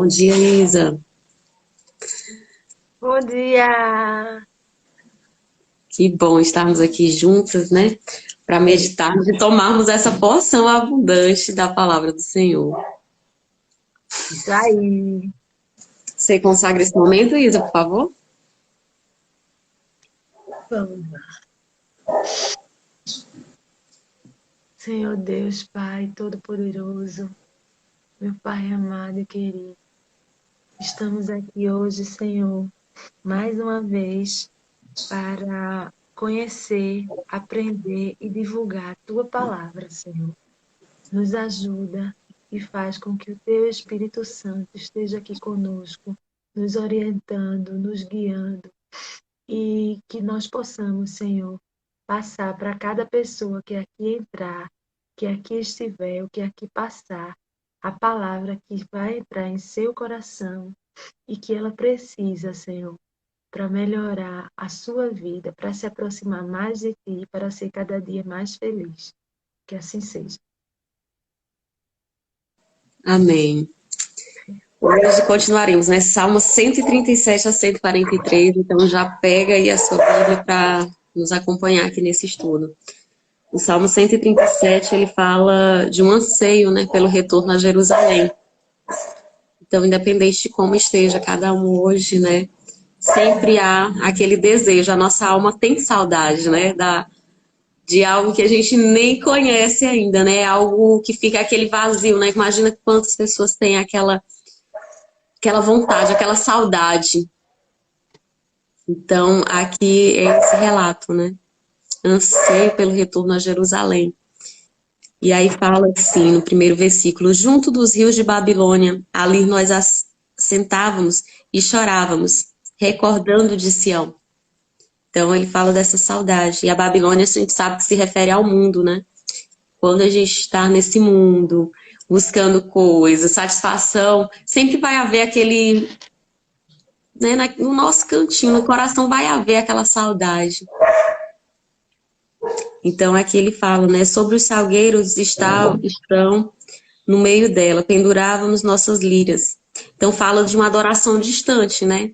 Bom dia, Isa. Bom dia! Que bom estarmos aqui juntas, né? Para meditarmos e tomarmos essa porção abundante da palavra do Senhor. Isso aí. Você consagra esse momento, Isa, por favor? Vamos lá. Senhor Deus, Pai Todo-Poderoso, meu Pai amado e querido, estamos aqui hoje, Senhor, mais uma vez para conhecer, aprender e divulgar a Tua palavra, Senhor. Nos ajuda e faz com que o Teu Espírito Santo esteja aqui conosco, nos orientando, nos guiando, e que nós possamos, Senhor, passar para cada pessoa que aqui entrar, que aqui estiver, ou que aqui passar, a palavra que vai entrar em seu coração e que ela precisa, Senhor, para melhorar a sua vida, para se aproximar mais de Ti, para ser cada dia mais feliz. Que assim seja. Amém. Hoje continuaremos, né? Salmo 137 a 143. Então já pega aí a sua Bíblia para nos acompanhar aqui nesse estudo. O Salmo 137, ele fala de um anseio, né, pelo retorno a Jerusalém. Então, independente de como esteja cada um hoje, né, sempre há aquele desejo. A nossa alma tem saudade, né, de algo que a gente nem conhece ainda, né, algo que fica aquele vazio, né. Imagina quantas pessoas têm aquela vontade, aquela saudade. Então, aqui é esse relato, né, anseio pelo retorno a Jerusalém. E aí fala assim, no primeiro versículo: junto dos rios de Babilônia, ali nós sentávamos e chorávamos, recordando de Sião. Então ele fala dessa saudade. E a Babilônia a gente sabe que se refere ao mundo, né? Quando a gente está nesse mundo, buscando coisas, satisfação, sempre vai haver aquele, né, no nosso cantinho, no coração vai haver aquela saudade. Então aqui ele fala, né, sobre os salgueiros estão no meio dela, pendurávamos nossas liras. Então fala de uma adoração distante, né?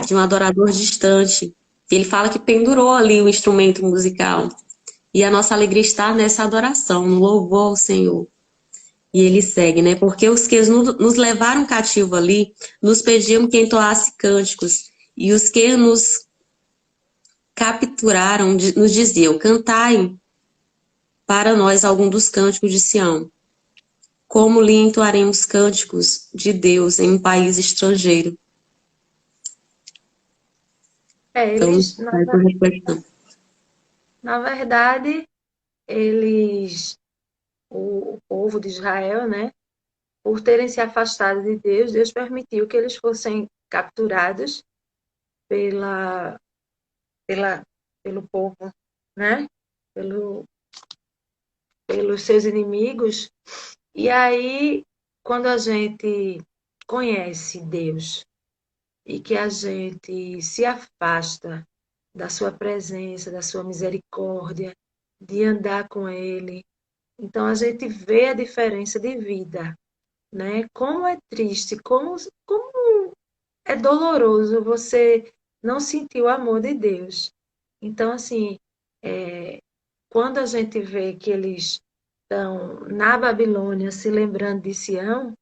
De um adorador distante. Ele fala que pendurou ali o instrumento musical. E a nossa alegria está nessa adoração, no louvor ao Senhor. E ele segue, né? Porque os que nos levaram cativo ali, nos pediam que entoasse cânticos. E os que nos capturaram nos diziam: cantai para nós algum dos cânticos de Sião. Como lhe entoaremos cânticos de Deus em um país estrangeiro? Então, Eles, faz uma reflexão. na verdade, eles, o povo de Israel, né, por terem se afastado de Deus, Deus permitiu que eles fossem capturados pela, pela, pelo povo, né? Pelo, pelos seus inimigos. E aí, quando a gente conhece Deus e que a gente se afasta da sua presença, da sua misericórdia, de andar com Ele, então a gente vê a diferença de vida, né? Como é triste, como é doloroso você não sentir o amor de Deus. Então, assim, é, quando a gente vê que eles estão na Babilônia se lembrando de Sião,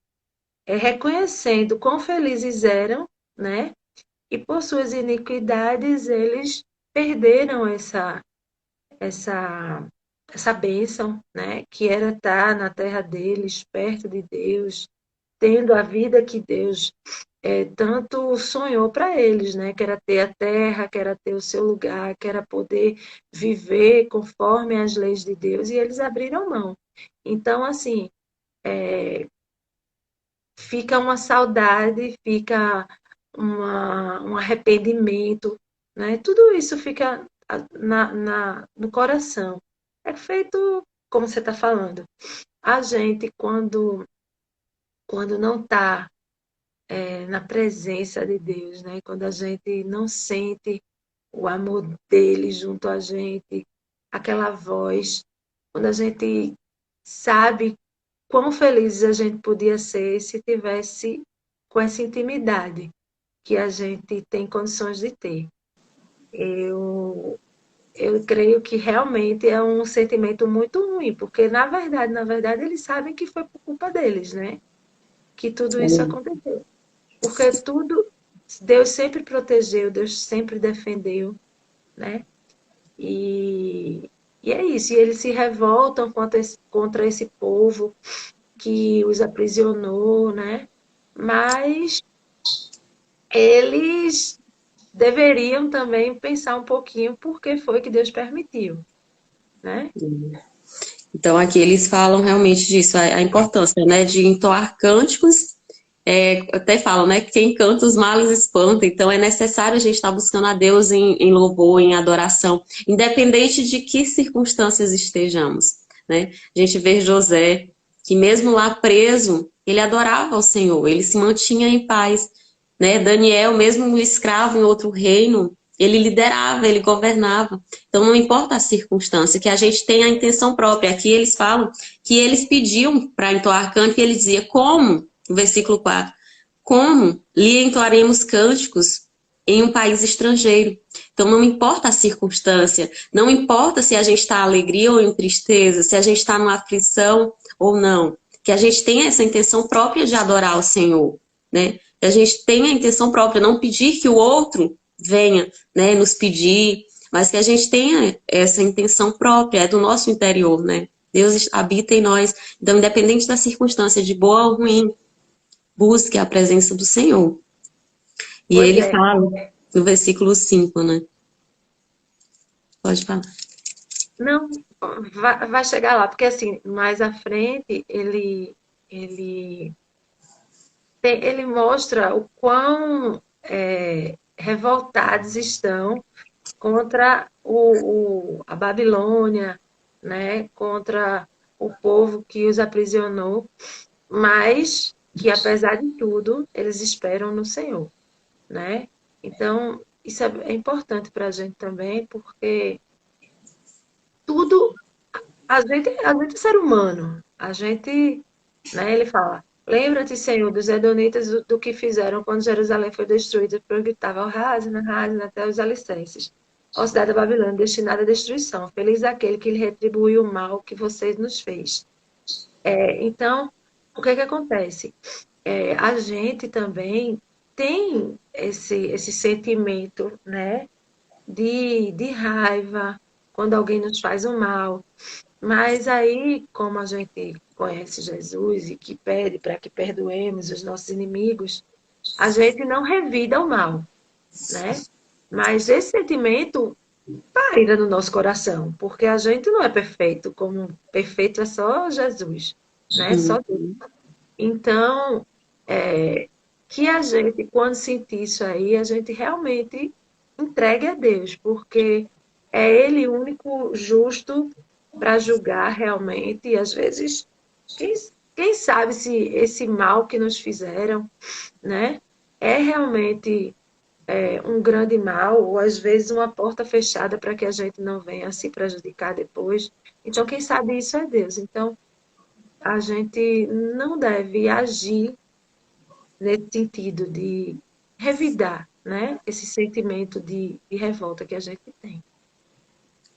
é reconhecendo quão felizes eram, né? E por suas iniquidades eles perderam essa, essa bênção, né? Que era estar na terra deles, perto de Deus, tendo a vida que Deus tanto sonhou para eles, né? Que era ter a terra, que era ter o seu lugar, que era poder viver conforme as leis de Deus, e eles abriram mão. Então, assim, fica uma saudade, fica um arrependimento, né? Tudo isso fica no coração. É feito, como você está falando, a gente, quando não está na presença de Deus, né? Quando a gente não sente o amor dele junto a gente, aquela voz, quando a gente sabe quão felizes a gente podia ser se tivesse com essa intimidade que a gente tem condições de ter. Eu creio que realmente é um sentimento muito ruim, porque na verdade, eles sabem que foi por culpa deles, né? Que tudo isso aconteceu. Porque tudo, Deus sempre protegeu, Deus sempre defendeu, né? E, e é isso, e eles se revoltam contra esse povo que os aprisionou, né? Mas eles deveriam também pensar um pouquinho por que foi que Deus permitiu, né? Então, aqui eles falam realmente disso, a importância, né, de entoar cânticos, até falam, né, que quem canta os males espanta, então é necessário a gente estar buscando a Deus em louvor, em adoração, independente de que circunstâncias estejamos, né? A gente vê José, que mesmo lá preso, ele adorava ao Senhor, ele se mantinha em paz, né? Daniel, mesmo um escravo em outro reino, ele liderava, ele governava. Então, não importa a circunstância, que a gente tenha a intenção própria. Aqui eles falam que eles pediam para entoar cântico e ele dizia, como? No versículo 4, como lhe entoaremos cânticos em um país estrangeiro? Então, não importa a circunstância, não importa se a gente está em alegria ou em tristeza, se a gente está numa aflição ou não, que a gente tenha essa intenção própria de adorar o Senhor, né? Que a gente tenha a intenção própria, não pedir que o outro venha, né, nos pedir, mas que a gente tenha essa intenção própria, é do nosso interior, né? Deus habita em nós. Então, independente da circunstância, de boa ou ruim, busque a presença do Senhor. E Pois ele é. fala no versículo 5, né? Pode falar. Não, vai chegar lá, porque assim, mais à frente ele, ele mostra o quão revoltados estão contra a Babilônia, né? Contra o povo que os aprisionou, mas que apesar de tudo, eles esperam no Senhor, né? Então, isso é importante para a gente também, porque tudo a gente é ser humano. A gente, né, ele fala, lembra-te, Senhor, dos edonitas do que fizeram quando Jerusalém foi destruída, porque estava rasna, até os alicerces. Ó cidade da Babilônia, destinada à destruição. Feliz aquele que lhe retribuiu o mal que vocês nos fez. Então, o que acontece? A gente também tem esse sentimento, né, de raiva quando alguém nos faz um mal. Mas aí, como a gente conhece Jesus e que pede para que perdoemos os nossos inimigos, a gente não revida o mal, né? Mas esse sentimento paira no nosso coração, porque a gente não é perfeito, como perfeito é só Jesus, né? Só Deus. Então, que a gente, quando sentir isso aí, a gente realmente entregue a Deus, porque é Ele o único justo para julgar realmente, e às vezes, quem, quem sabe se esse mal que nos fizeram, né, é realmente um grande mal, ou às vezes uma porta fechada para que a gente não venha se prejudicar depois. Então, quem sabe isso é Deus. Então, a gente não deve agir nesse sentido de revidar, né, esse sentimento de revolta que a gente tem.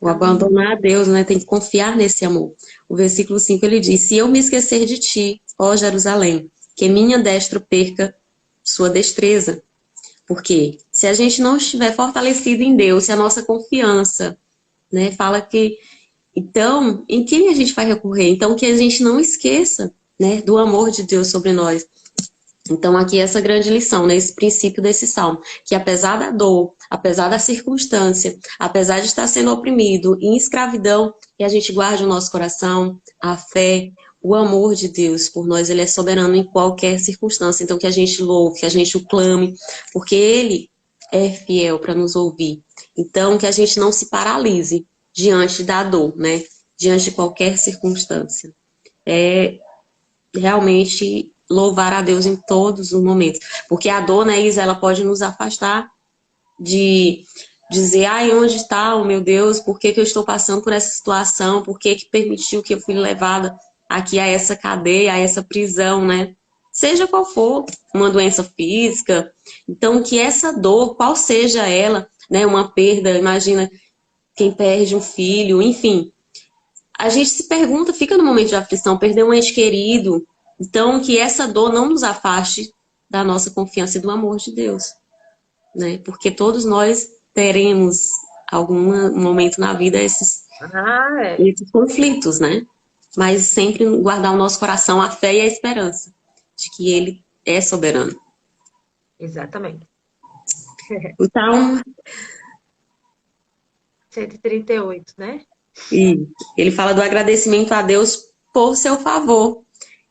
O abandonar a Deus, né? Tem que confiar nesse amor. O versículo 5 ele diz, se eu me esquecer de ti, ó Jerusalém, que minha destra perca sua destreza. Porque se a gente não estiver fortalecido em Deus, se a nossa confiança, né, fala que, então, em quem a gente vai recorrer? Então, que a gente não esqueça, né, do amor de Deus sobre nós. Então, aqui essa grande lição, né, esse princípio desse salmo, que apesar da dor, apesar da circunstância, apesar de estar sendo oprimido em escravidão, que a gente guarde o nosso coração, a fé, o amor de Deus por nós, ele é soberano em qualquer circunstância. Então, que a gente louve, que a gente o clame, porque ele é fiel para nos ouvir. Então, que a gente não se paralise diante da dor, né, diante de qualquer circunstância. É realmente louvar a Deus em todos os momentos. Porque a dor, né, Isa, ela pode nos afastar de dizer, ai, onde está o meu Deus? Por que eu estou passando por essa situação? Por que permitiu que eu fui levada aqui a essa cadeia, a essa prisão, né? Seja qual for, uma doença física. Então, que essa dor, qual seja ela, né? Uma perda, imagina quem perde um filho, enfim. A gente se pergunta, fica no momento de aflição, perder um ente querido. Então, que essa dor não nos afaste da nossa confiança e do amor de Deus, né? Porque todos nós teremos algum momento na vida Ah, é. esses conflitos, né? Mas sempre guardar o nosso coração a fé e a esperança de que Ele é soberano. Exatamente. Então, 138, né? e ele fala do agradecimento a Deus por seu favor.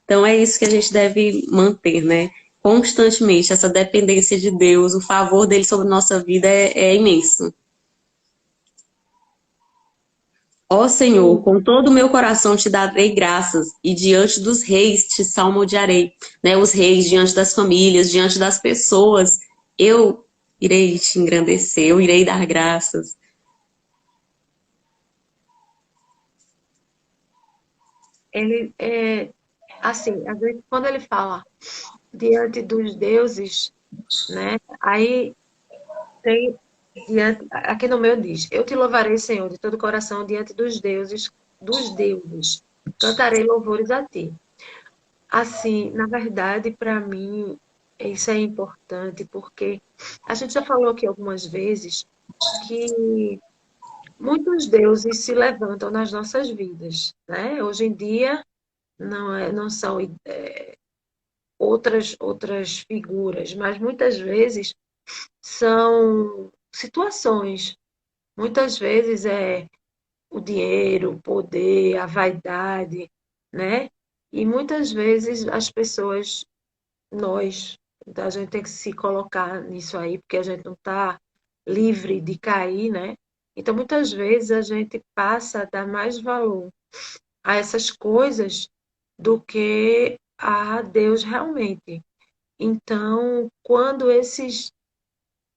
Então é isso que a gente deve manter, né? Constantemente, essa dependência de Deus, o favor dele sobre nossa vida é imenso. Ó Senhor, Sim. com todo o meu coração te darei graças, e diante dos reis te salmodiarei. Né? Os reis, diante das famílias, diante das pessoas, eu irei te engrandecer, eu irei dar graças. Ele é assim, às vezes, quando ele fala diante dos deuses, né? Aí tem diante, aqui no meu diz: Eu te louvarei, Senhor, de todo o coração diante dos deuses, dos deuses. Cantarei louvores a ti. Assim, na verdade, para mim, isso é importante porque a gente já falou aqui algumas vezes que muitos deuses se levantam nas nossas vidas, né? Hoje em dia não são outras figuras, mas muitas vezes são situações. Muitas vezes é o dinheiro, o poder, a vaidade, né? E muitas vezes as pessoas, nós, a gente tem que se colocar nisso aí, porque a gente não está livre de cair, né? Então, muitas vezes a gente passa a dar mais valor a essas coisas do que a Deus realmente. Então, quando esses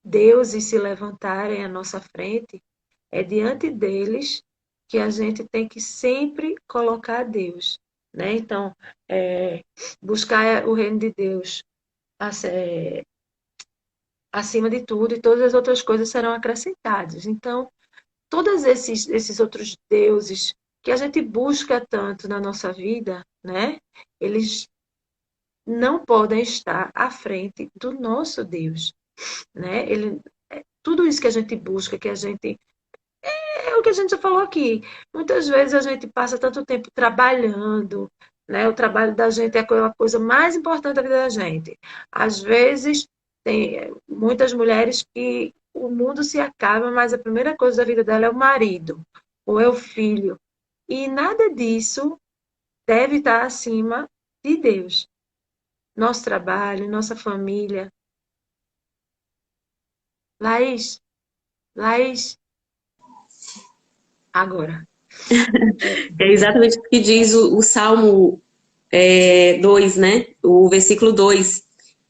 deuses se levantarem à nossa frente, é diante deles que a gente tem que sempre colocar Deus, né? Então, buscar o reino de Deus acima de tudo e todas as outras coisas serão acrescentadas. Então, todos esses outros deuses que a gente busca tanto na nossa vida, né? Eles não podem estar à frente do nosso Deus, né? Tudo isso que a gente busca, que a gente é o que a gente já falou aqui. Muitas vezes a gente passa tanto tempo trabalhando, né? O trabalho da gente é a coisa mais importante da vida da gente. Às vezes, tem muitas mulheres que o mundo se acaba, mas a primeira coisa da vida dela é o marido ou é o filho. E nada disso deve estar acima de Deus. Nosso trabalho, nossa família. Laís, Laís, agora. É exatamente o que diz o Salmo 2, né? O versículo 2.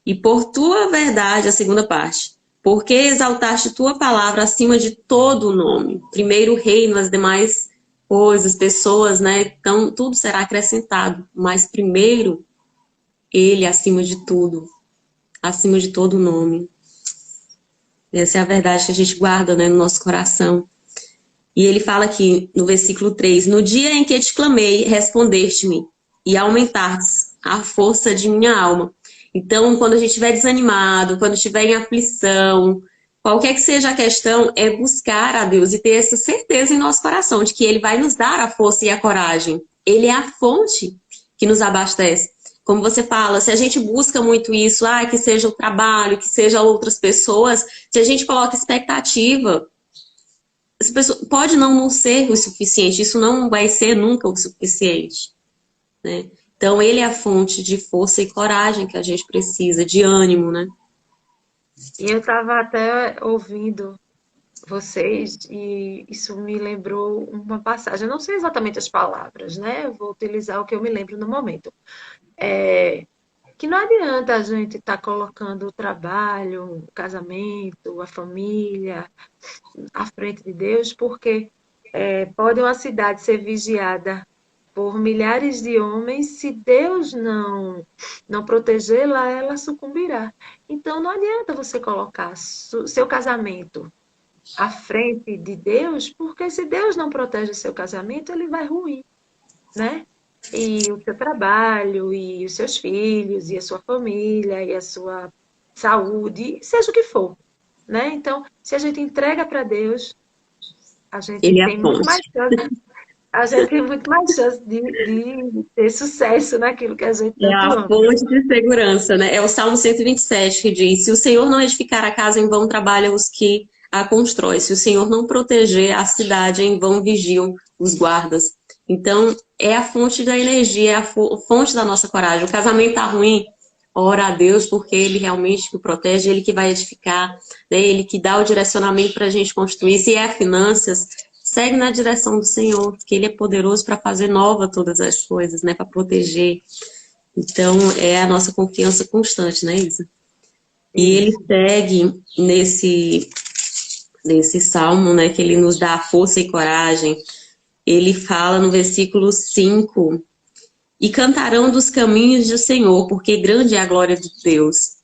E por tua verdade, a segunda parte. Porque exaltaste tua palavra acima de todo o nome. Primeiro o reino, as demais coisas, pessoas, né? Então, tudo será acrescentado. Mas primeiro, ele acima de tudo. Acima de todo o nome. Essa é a verdade que a gente guarda, né, no nosso coração. E ele fala aqui no versículo 3: No dia em que te clamei, respondeste-me, e aumentaste a força de minha alma. Então, quando a gente estiver desanimado, quando estiver em aflição, qualquer que seja a questão, é buscar a Deus e ter essa certeza em nosso coração de que Ele vai nos dar a força e a coragem. Ele é a fonte que nos abastece. Como você fala, se a gente busca muito isso, que seja o trabalho, que seja outras pessoas, se a gente coloca expectativa, essa pessoa pode não ser o suficiente, isso não vai ser nunca o suficiente, né? Então, ele é a fonte de força e coragem que a gente precisa, de ânimo, né? E eu estava até ouvindo vocês e isso me lembrou uma passagem. Eu não sei exatamente as palavras, né? Eu vou utilizar o que eu me lembro no momento. É, que não adianta a gente estar colocando o trabalho, o casamento, a família à frente de Deus, porque pode uma cidade ser vigiada por milhares de homens, se Deus não protegê-la, ela sucumbirá. Então, não adianta você colocar seu casamento à frente de Deus, porque se Deus não protege seu casamento, ele vai ruir, né? E o seu trabalho, e os seus filhos, e a sua família, e a sua saúde, seja o que for, né? Então, se a gente entrega para Deus, a gente Ele é a tem muito mais fonte. chance, a gente tem muito mais chance de ter sucesso naquilo que a gente É tanto a ama. fonte de segurança, né? É o Salmo 127 que diz: se o Senhor não edificar a casa, em vão trabalham os que a constroem. Se o Senhor não proteger a cidade, em vão vigiam os guardas. Então, é a fonte da energia, é a fonte da nossa coragem. O casamento tá ruim, ora a Deus, porque Ele realmente que protege, Ele que vai edificar, né? Ele que dá o direcionamento para a gente construir. Se é finanças, segue na direção do Senhor, porque Ele é poderoso para fazer nova todas as coisas, né? Para proteger. Então, é a nossa confiança constante, né, Isa? E ele Isso. segue nesse salmo, né, que ele nos dá força e coragem. Ele fala no versículo 5: e cantarão dos caminhos do Senhor, porque grande é a glória de Deus.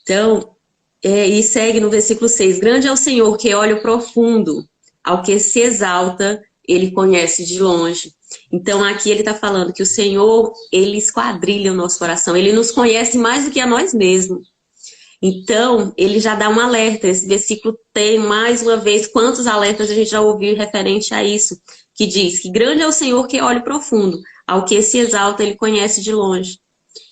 Então, e segue no versículo 6: grande é o Senhor que olha o profundo, ao que se exalta, ele conhece de longe. Então, aqui ele está falando que o Senhor, ele esquadrilha o nosso coração, ele nos conhece mais do que a nós mesmos. Então, ele já dá um alerta. Esse versículo tem, mais uma vez, quantos alertas a gente já ouviu referente a isso, que diz que grande é o Senhor que olha profundo, ao que se exalta, ele conhece de longe.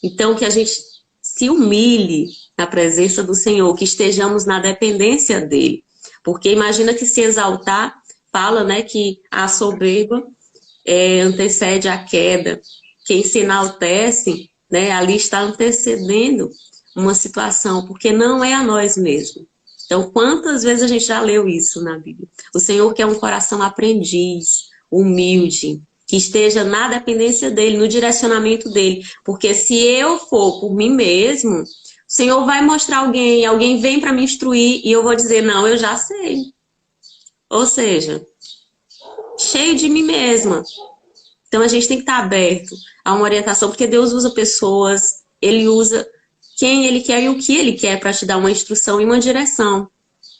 Então, que a gente se humilhe na presença do Senhor, que estejamos na dependência dele. Porque imagina que se exaltar, fala, né, que a soberba antecede a queda. Quem se enaltece, né, ali está antecedendo uma situação, porque não é a nós mesmos. Então, quantas vezes a gente já leu isso na Bíblia? O Senhor quer um coração aprendiz, humilde, que esteja na dependência dele, no direcionamento dele. Porque se eu for por mim mesmo, o Senhor vai mostrar alguém vem para me instruir e eu vou dizer, não, eu já sei. Ou seja, cheio de mim mesma. Então a gente tem que estar aberto a uma orientação, porque Deus usa pessoas, Ele usa quem Ele quer e o que Ele quer para te dar uma instrução e uma direção.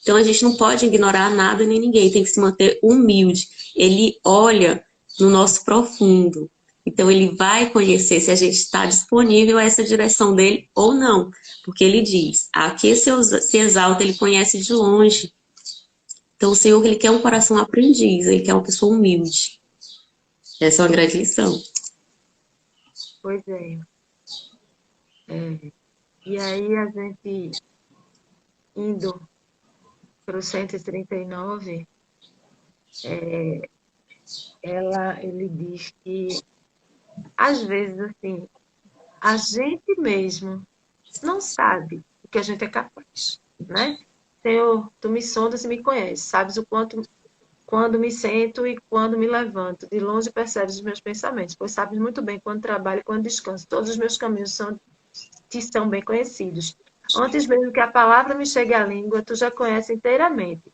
Então a gente não pode ignorar nada nem ninguém, tem que se manter humilde. Ele olha no nosso profundo. Então ele vai conhecer se a gente está disponível a essa direção dele ou não. Porque ele diz, aqui se exalta, ele conhece de longe. Então o Senhor, ele quer um coração aprendiz, ele quer uma pessoa humilde. Essa é uma grande lição. Pois é. E aí a gente indo para o 139, ele diz que às vezes assim, a gente mesmo não sabe o que a gente é capaz, né? Senhor, tu me sondas e me conheces, sabes o quanto quando me sento e quando me levanto, de longe percebes os meus pensamentos, pois sabes muito bem quando trabalho e quando descanso. Todos os meus caminhos te são bem conhecidos. Antes mesmo que a palavra me chegue à língua, tu já conheces inteiramente.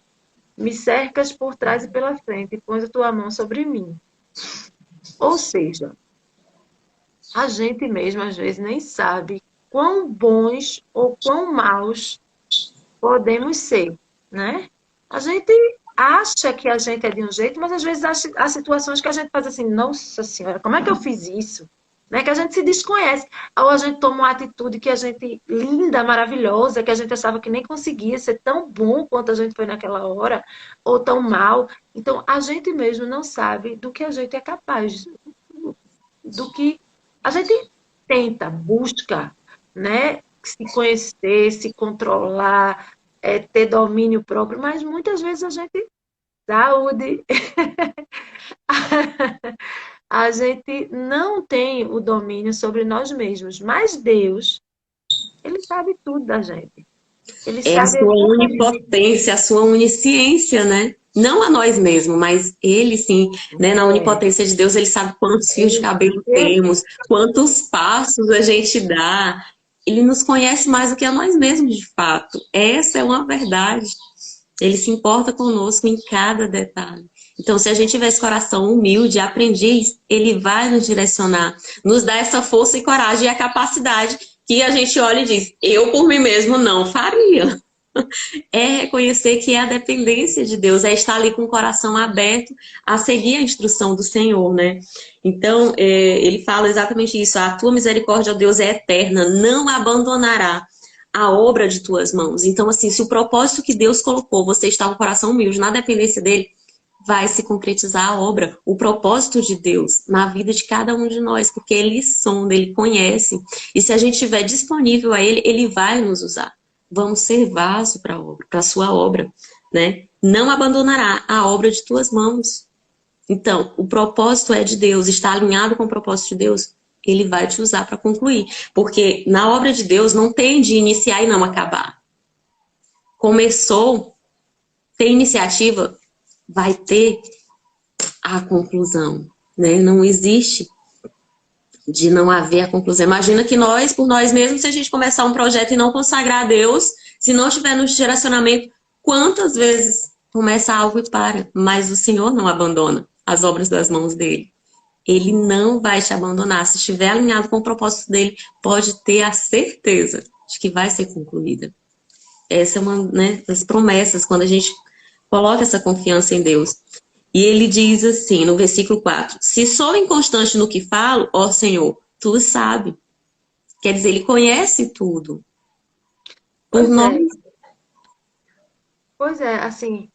Me cercas por trás e pela frente e pões a tua mão sobre mim. Ou seja, a gente mesmo às vezes nem sabe quão bons ou quão maus podemos ser, né? A gente acha que a gente é de um jeito, mas às vezes há situações que a gente faz assim, nossa senhora, como é que eu fiz isso? Né? Que a gente se desconhece. Ou a gente toma uma atitude que a gente, linda, maravilhosa, que a gente achava que nem conseguia ser tão bom quanto a gente foi naquela hora, ou tão mal. Então, a gente mesmo não sabe do que a gente é capaz, do que a gente tenta, busca, né? Se conhecer, se controlar, ter domínio próprio, mas muitas vezes a gente, saúde, a gente não tem o domínio sobre nós mesmos, mas Deus, Ele sabe tudo da gente. Ele É a sabe sua exatamente. onipotência, a sua onisciência, né? Não a nós mesmos, mas ele sim, né? Na É, onipotência de Deus, ele sabe quantos fios de ele, cabelo temos, quantos passos a gente dá. Ele nos conhece mais do que a nós mesmos, de fato. Essa é uma verdade. Ele se importa conosco em cada detalhe. Então, se a gente tiver esse coração humilde, aprendiz, ele vai nos direcionar, nos dar essa força e coragem e a capacidade que a gente olha e diz, eu por mim mesmo não faria. É reconhecer que é a dependência de Deus, é estar ali com o coração aberto a seguir a instrução do Senhor, né? Então, ele fala exatamente isso, a tua misericórdia, ó Deus, é eterna, não abandonará a obra de tuas mãos. Então, assim, se o propósito que Deus colocou, você está com o coração humilde, na dependência dele, vai se concretizar a obra, o propósito de Deus na vida de cada um de nós, porque ele sonda, ele conhece, e se a gente estiver disponível a ele, ele vai nos usar. Vamos ser vaso para a sua obra, né? Não abandonará a obra de tuas mãos. Então, o propósito é de Deus, está alinhado com o propósito de Deus, ele vai te usar para concluir. Porque na obra de Deus não tem de iniciar e não acabar. Começou, tem iniciativa, vai ter a conclusão, né? Não existe de não haver a conclusão. Imagina que nós, por nós mesmos, se a gente começar um projeto e não consagrar a Deus, se não estiver no direcionamento, quantas vezes começa algo e para? Mas o Senhor não abandona as obras das mãos dele. Ele não vai te abandonar. Se estiver alinhado com o propósito dele, pode ter a certeza de que vai ser concluída. Essa é uma, né, das promessas, quando a gente coloca essa confiança em Deus. E ele diz assim, no versículo 4, se sou inconstante no que falo, ó Senhor, tu sabe. Quer dizer, ele conhece tudo. Por nós. Pois é, assim,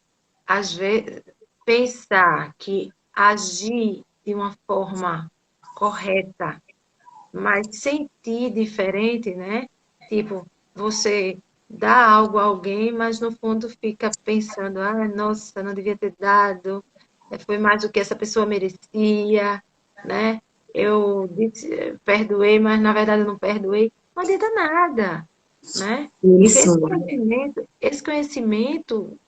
às vezes, pensar que agir de uma forma correta, mas sentir diferente, né? Tipo, você dá algo a alguém, mas no fundo fica pensando, ah, nossa, não devia ter dado, foi mais do que essa pessoa merecia, né? Eu disse, perdoei, mas na verdade eu não perdoei. Não adianta nada, né? Porque Isso. esse conhecimento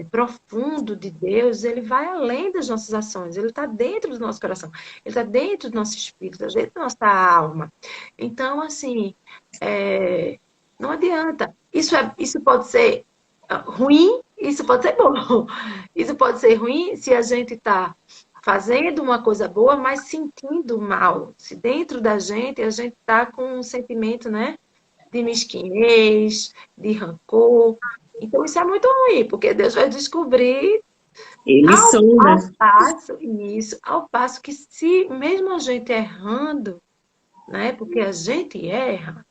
profundo de Deus, ele vai além das nossas ações, ele está dentro do nosso coração, ele está dentro do nosso espírito, está dentro da nossa alma. Então, assim, não adianta. Isso pode ser ruim, isso pode ser bom. Isso pode ser ruim se a gente está fazendo uma coisa boa, mas sentindo mal. Se dentro da gente a gente está com um sentimento, né, de mesquinhez, de rancor. Então isso é muito ruim, porque Deus vai descobrir Ele sonda. ao passo que se mesmo a gente errando, né, porque a gente erra,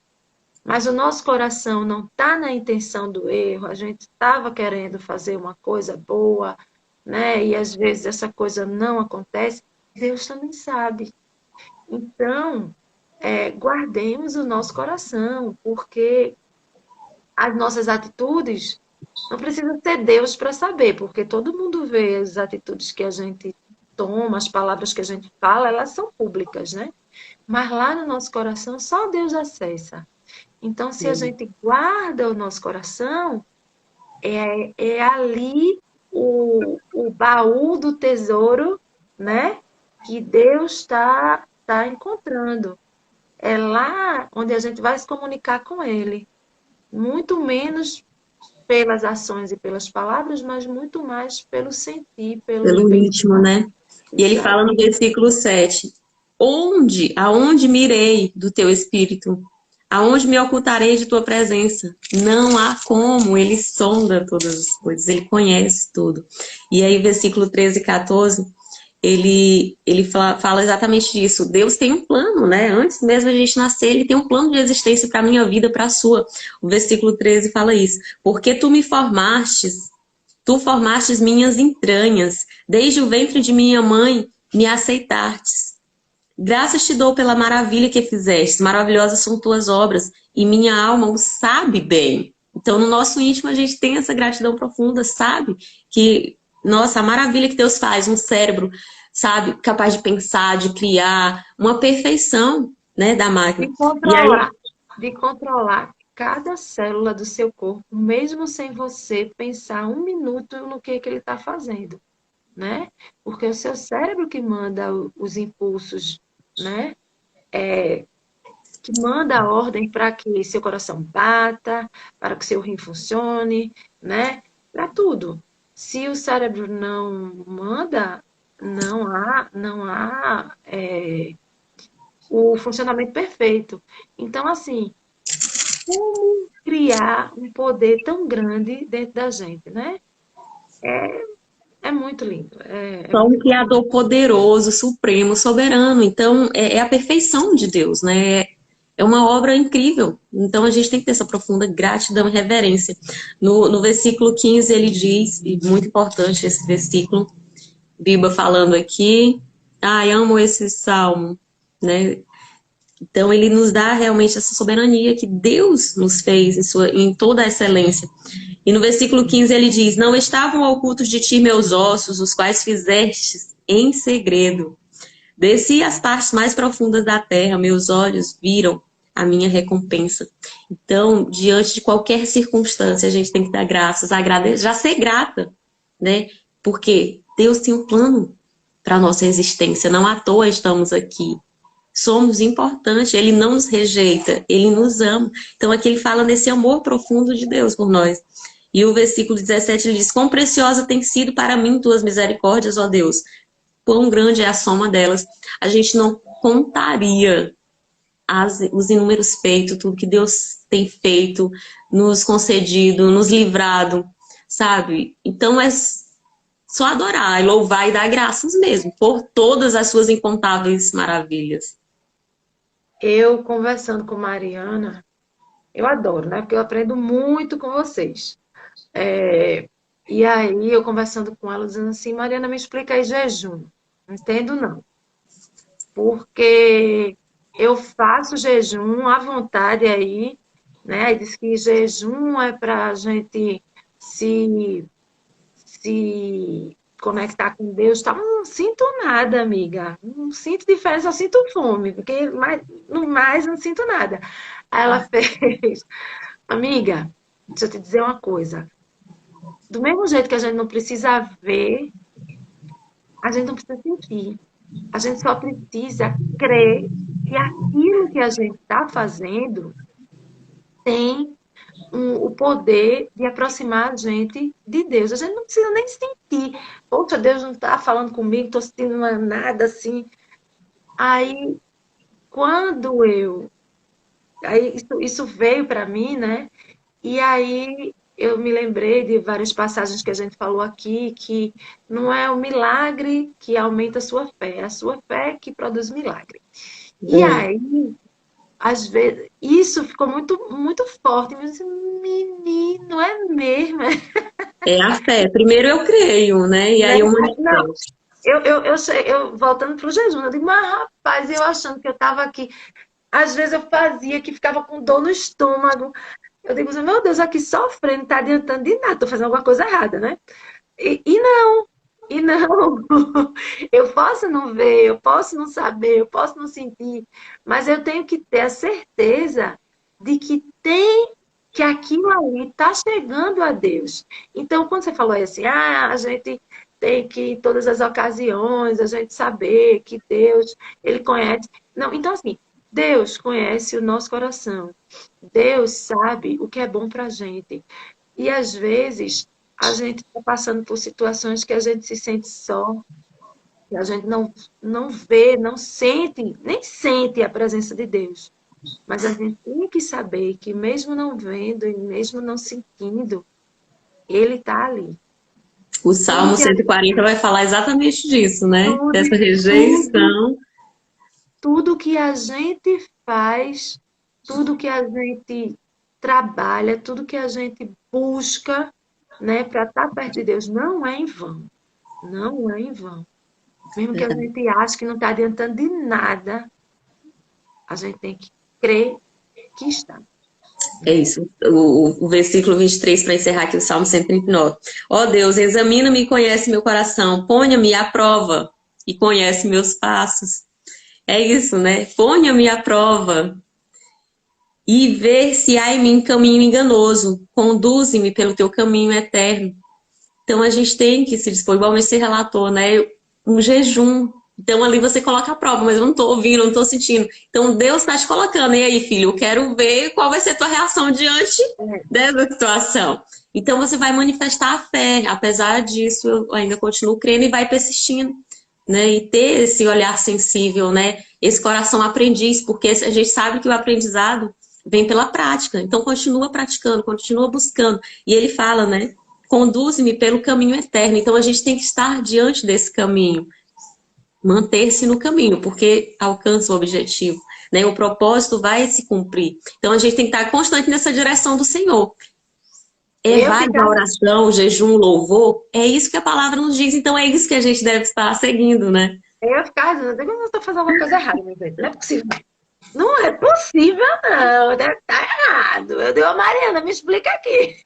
mas o nosso coração não está na intenção do erro, a gente estava querendo fazer uma coisa boa, né? E às vezes essa coisa não acontece, Deus também sabe. Então, guardemos o nosso coração, porque as nossas atitudes não precisa ser Deus para saber, porque todo mundo vê as atitudes que a gente toma, as palavras que a gente fala, elas são públicas, né? Mas lá no nosso coração só Deus acessa. Então, se a gente guarda o nosso coração, é ali o baú do tesouro, né? Que Deus tá encontrando. É lá onde a gente vai se comunicar com Ele. Muito menos pelas ações e pelas palavras, mas muito mais pelo sentir, pelo Pelo íntimo, pensar. né? E ele Exato. fala no versículo 7, aonde me irei do teu espírito? Aonde me ocultarei de tua presença? Não há como, ele sonda todas as coisas, ele conhece tudo. E aí, versículo 13 e 14, ele fala exatamente disso. Deus tem um plano, né? Antes mesmo a gente nascer, ele tem um plano de existência para a minha vida, para a sua. O versículo 13 fala isso. Porque tu formastes minhas entranhas, desde o ventre de minha mãe me aceitastes. Graças te dou pela maravilha que fizeste, maravilhosas são tuas obras, e minha alma o sabe bem. Então, no nosso íntimo, a gente tem essa gratidão profunda, sabe? Que, nossa, a maravilha que Deus faz, um cérebro, sabe, capaz de pensar, de criar, uma perfeição, né, da máquina. De E aí, controlar, de controlar cada célula do seu corpo, mesmo sem você pensar um minuto no que ele está fazendo, né? Porque é o seu cérebro que manda os impulsos, né? Que manda a ordem para que seu coração bata, para que seu rim funcione, né? Para tudo. Se o cérebro não manda, não há o funcionamento perfeito. Então, assim, como criar um poder tão grande dentro da gente, né? É muito lindo. É Só um muito... Criador poderoso, supremo, soberano. Então, é a perfeição de Deus, né? É uma obra incrível. Então, a gente tem que ter essa profunda gratidão e reverência. No versículo 15, ele diz, e muito importante esse versículo, Biba falando aqui, ai, amo esse salmo, né? Então, ele nos dá realmente essa soberania que Deus nos fez em toda a excelência. E no versículo 15 ele diz, não estavam ocultos de ti meus ossos, os quais fizestes em segredo. Desci às partes mais profundas da terra, meus olhos viram a minha recompensa. Então, diante de qualquer circunstância, a gente tem que dar graças, agradecer, já ser grata, né? Porque Deus tem um plano para a nossa existência, não à toa estamos aqui. Somos importantes, Ele não nos rejeita, Ele nos ama. Então aqui ele fala nesse amor profundo de Deus por nós. E o versículo 17 ele diz, quão preciosa tem sido para mim tuas misericórdias, ó Deus. Quão grande é a soma delas. A gente não contaria os inúmeros feitos, tudo que Deus tem feito, nos concedido, nos livrado, sabe? Então é só adorar, louvar e dar graças mesmo, por todas as suas incontáveis maravilhas. Eu conversando com Mariana, eu adoro, né? Porque eu aprendo muito com vocês. E aí, eu conversando com ela, dizendo assim, Mariana, me explica aí jejum. Não entendo, não. Porque eu faço jejum à vontade aí, né? Aí diz que jejum é para a gente se, se conectar com Deus. Tá? Não sinto nada, amiga. Não sinto diferença, só sinto fome, porque no mais não sinto nada. Aí ela fez, amiga, deixa eu te dizer uma coisa. Do mesmo jeito que a gente não precisa ver, a gente não precisa sentir. A gente só precisa crer que aquilo que a gente está fazendo tem o poder de aproximar a gente de Deus. A gente não precisa nem sentir. Poxa, Deus não está falando comigo, estou sentindo nada assim. Aí, quando eu. Aí, isso veio para mim, né? E aí eu me lembrei de várias passagens que a gente falou aqui, que não é o milagre que aumenta a sua fé, é a sua fé que produz milagre. E aí, às vezes, isso ficou muito, muito forte. Mas, menino, é mesmo? É a fé. Primeiro eu creio, né? E Né? aí eu Não, manifesto. eu voltando para o jejum, eu digo, mas rapaz, eu achando que eu estava aqui. Às vezes eu fazia que ficava com dor no estômago. Eu digo, meu Deus, aqui sofrendo, não está adiantando de nada, estou fazendo alguma coisa errada, né? E não, eu posso não ver, eu posso não saber, eu posso não sentir, mas eu tenho que ter a certeza de que aquilo ali está chegando a Deus. Então, quando você falou assim, a gente tem que, em todas as ocasiões, a gente saber que Deus, Ele conhece. Não, então assim, Deus conhece o nosso coração. Deus sabe o que é bom para a gente. E às vezes a gente está passando por situações que a gente se sente só, que a gente não vê, não sente, nem sente a presença de Deus. Mas a gente tem que saber que mesmo não vendo e mesmo não sentindo, Ele está ali. O Tudo Salmo que a 140 vai falar exatamente disso, né? Dessa tudo, rejeição. tudo que a gente faz, tudo que a gente trabalha, tudo que a gente busca, né, para estar perto de Deus, não é em vão. Não é em vão. Mesmo que a gente ache que não está adiantando de nada, a gente tem que crer que está. É isso. O versículo 23 para encerrar aqui o Salmo 139. Ó Deus, examina-me e conhece meu coração. Ponha-me à prova e conhece meus passos. É isso, né? Ponha-me à prova e ver se há em mim caminho enganoso. Conduze-me pelo teu caminho eterno. Então a gente tem que se dispor, igual você relatou, né? Um jejum. Então ali você coloca a prova, mas eu não estou ouvindo, não estou sentindo. Então Deus está te colocando. E aí, filho, eu quero ver qual vai ser a tua reação diante dessa situação. Então você vai manifestar a fé. Apesar disso, eu ainda continuo crendo e vai persistindo, né? E ter esse olhar sensível, né? Esse coração aprendiz, porque a gente sabe que o aprendizado vem pela prática. Então continua praticando, continua buscando. E ele fala, né? Conduz-me pelo caminho eterno. Então a gente tem que estar diante desse caminho, manter-se no caminho, porque alcança o objetivo, né? O propósito vai se cumprir. Então a gente tem que estar constante nessa direção do Senhor. Vale a oração, o jejum, o louvor, é isso que a palavra nos diz, então é isso que a gente deve estar seguindo, né? Eu ficava dizendo, eu estou fazendo alguma coisa errada, meu Deus. Não é possível. Não é possível, não. Deve estar errado. Eu digo, Mariana, me explica aqui.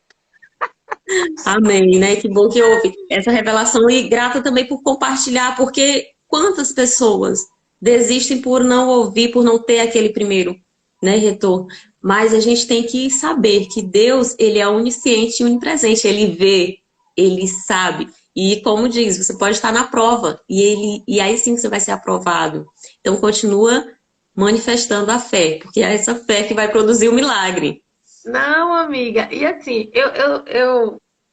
Amém, né? Que bom que houve essa revelação e grata também por compartilhar, porque quantas pessoas desistem por não ouvir, por não ter aquele primeiro, né, retorno. Mas a gente tem que saber que Deus, ele é onisciente e onipresente, ele vê, ele sabe. E como diz, você pode estar na prova e aí sim você vai ser aprovado. Então continua manifestando a fé, porque é essa fé que vai produzir o milagre. Não, amiga. E assim,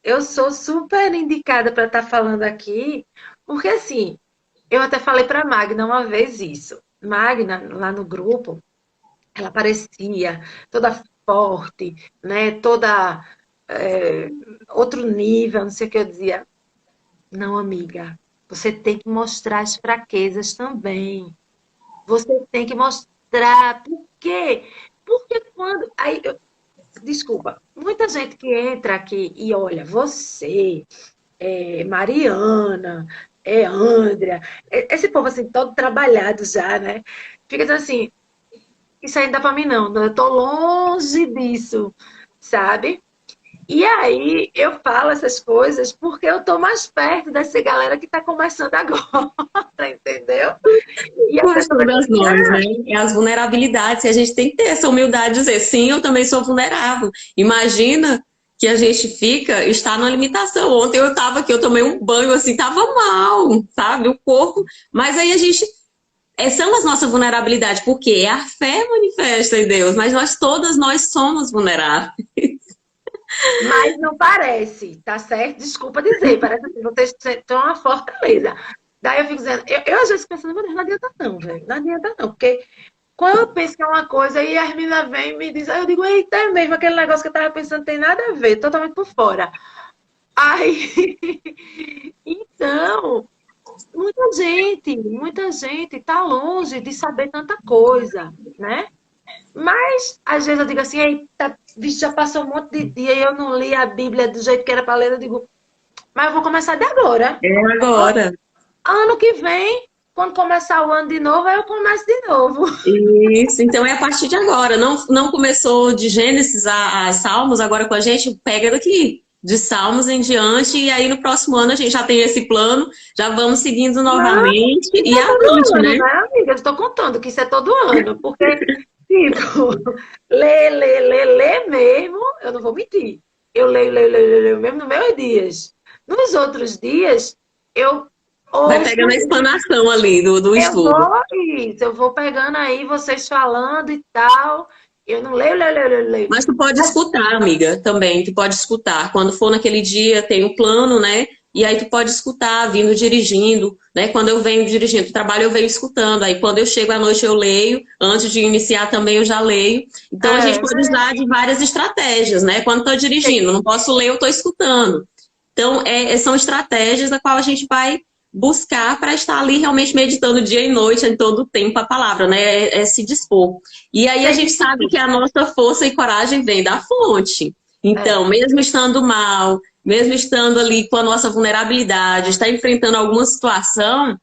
eu sou super indicada para estar falando aqui, porque assim, eu até falei para Magna uma vez isso. Magna, lá no grupo, ela parecia toda forte, né? Toda outro nível, não sei o que eu dizia. Não, amiga, você tem que mostrar as fraquezas também. Você tem que mostrar. Por quê? Porque quando. Desculpa, muita gente que entra aqui e olha, você, Mariana, Andrea, esse povo assim, todo trabalhado já, né? Fica dizendo assim, isso aí não dá pra mim não, eu tô longe disso, sabe? E aí eu falo essas coisas porque eu tô mais perto dessa galera que tá começando agora, entendeu? E a Quais pessoa todas nós, né? É as vulnerabilidades. E a gente tem que ter essa humildade de dizer, sim, eu também sou vulnerável. Imagina que a gente está numa limitação. Ontem eu estava aqui, eu tomei um banho assim, tava mal, sabe? O corpo. Mas aí a gente. São as nossas vulnerabilidades, porque a fé manifesta em Deus, mas todas nós somos vulneráveis. Mas não parece, tá certo? Desculpa dizer, parece que vocês têm uma fortaleza. Daí eu fico dizendo, eu às vezes pensando, meu Deus, não adianta não, velho, não adianta não, porque quando eu penso que é uma coisa e a Hermina vem e me diz, aí eu digo, eita, é mesmo, aquele negócio que eu tava pensando tem nada a ver, totalmente por fora. Aí, então, muita gente tá longe de saber tanta coisa, né? Mas, às vezes eu digo assim, eita, vixe, já passou um monte de dia e eu não li a Bíblia do jeito que era para ler. Eu digo, mas eu vou começar de agora. É agora. Ano que vem, quando começar o ano de novo, aí eu começo de novo. Isso, então é a partir de agora. Não começou de Gênesis a Salmos, agora com a gente, pega daqui, de Salmos em diante, e aí no próximo ano a gente já tem esse plano, já vamos seguindo novamente Não, e é todo avante, ano, né? né, amiga? Eu estou contando que isso é todo ano, porque, tipo, ler mesmo, eu não vou mentir. Eu leio mesmo nos meus dias. Nos outros dias, eu Vai ouço. pegando a explanação ali do Eu estudo. vou, isso, eu vou pegando aí vocês falando e tal. Eu não leio. Mas tu pode escutar, amiga, também. Tu pode escutar. Quando for naquele dia, tem o plano, né? E aí tu pode escutar, vindo dirigindo, né? Quando eu venho dirigindo, trabalho eu venho escutando. Aí quando eu chego à noite eu leio. Antes de iniciar também eu já leio. Então a gente pode usar de várias estratégias, né? Quando estou dirigindo, não posso ler, eu estou escutando. Então são estratégias da qual a gente vai buscar para estar ali realmente meditando dia e noite, em todo o tempo, a palavra, né? É se dispor. E aí a gente sabe que a nossa força e coragem vem da fonte. Então, mesmo estando mal, mesmo estando ali com a nossa vulnerabilidade, está enfrentando alguma situação,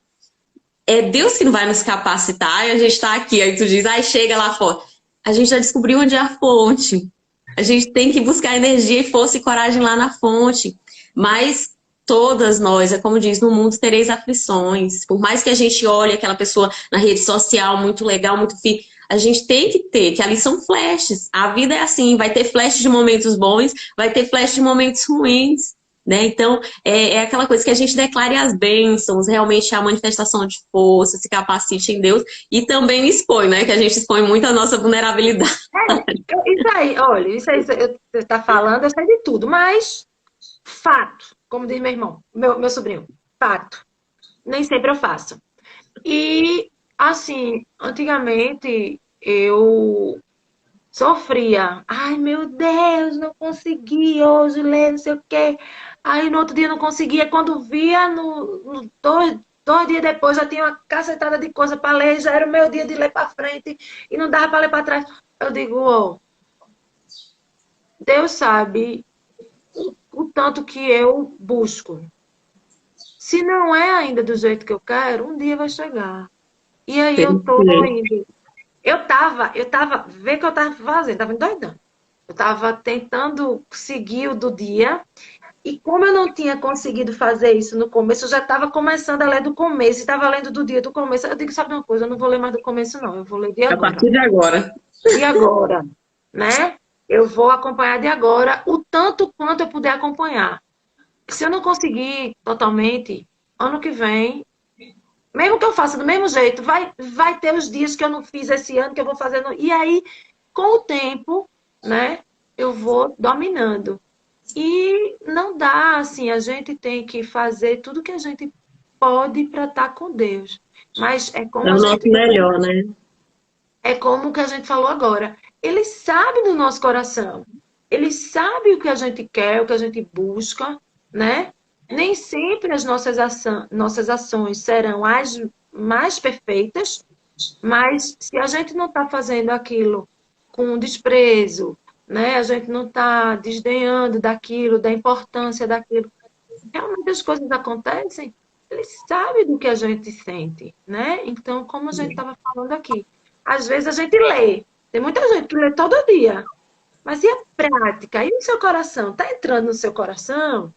é Deus que não vai nos capacitar e a gente está aqui. Aí tu diz, ai, chega lá fora. A gente já descobriu onde é a fonte. A gente tem que buscar energia e força e coragem lá na fonte. Mas todas nós, é como diz, no mundo tereis aflições. Por mais que a gente olhe aquela pessoa na rede social, muito legal, muito fit, a gente tem que ter, que ali são flashes. A vida é assim, vai ter flash de momentos bons, vai ter flash de momentos ruins. né? Então, é aquela coisa que a gente declare as bênçãos, realmente a manifestação de força, se capacite em Deus e também expõe, né? Que a gente expõe muito a nossa vulnerabilidade. Isso aí, olha, você está falando, eu sei de tudo, mas fato, como diz meu irmão, meu sobrinho, fato. Nem sempre eu faço. E, assim, antigamente eu sofria. Ai, meu Deus, não consegui hoje ler, não sei o quê. Aí no outro dia não conseguia. Quando via, dois dias depois já tinha uma cacetada de coisa para ler, já era o meu dia de ler para frente e não dava para ler para trás. Eu digo, oh, Deus sabe o tanto que eu busco. Se não é ainda do jeito que eu quero, um dia vai chegar. E aí eu tô Perfeito. indo. Vê o que eu tava fazendo, tava endoidando. Eu tava tentando seguir o do dia, e como eu não tinha conseguido fazer isso no começo, eu já estava começando a ler do começo, e estava lendo do dia do começo. Eu digo, sabe uma coisa, eu não vou ler mais do começo, não, eu vou ler de A agora. partir de agora. De agora, né? Eu vou acompanhar de agora o tanto quanto eu puder acompanhar. Se eu não conseguir totalmente, ano que vem, mesmo que eu faça do mesmo jeito, vai ter os dias que eu não fiz esse ano, que eu vou fazendo. E aí, com o tempo, né, eu vou dominando. E não dá, assim, a gente tem que fazer tudo que a gente pode para estar com Deus. Mas É o nosso melhor, né? é como o que a gente falou agora. Ele sabe do nosso coração. Ele sabe o que a gente quer, o que a gente busca, né? Nem sempre as nossas ações serão as mais perfeitas, mas se a gente não está fazendo aquilo com desprezo, né? A gente não está desdenhando daquilo, da importância daquilo. Realmente as coisas acontecem, ele sabe do que a gente sente, né? Então, como a gente estava falando aqui, às vezes a gente lê. Tem muita gente que lê todo dia. Mas e a prática? E o seu coração? Está entrando no seu coração?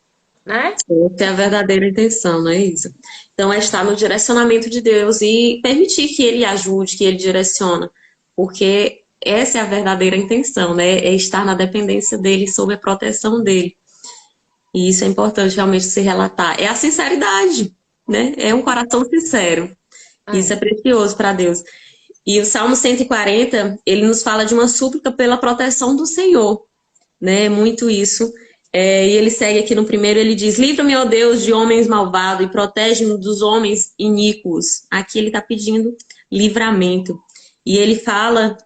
Né? Essa é a verdadeira intenção, não é isso? Então, é estar no direcionamento de Deus e permitir que Ele ajude, que Ele direciona. Porque essa é a verdadeira intenção, né? É estar na dependência dEle, sob a proteção dEle. E isso é importante realmente se relatar. É a sinceridade, né? É um coração sincero. Isso é É. precioso para Deus. E o Salmo 140, ele nos fala de uma súplica pela proteção do Senhor, né? Muito isso. E ele segue aqui no primeiro, ele diz: livra-me, ó Deus, de homens malvados e protege-me dos homens iníquos. Aqui ele está pedindo livramento. E ele fala,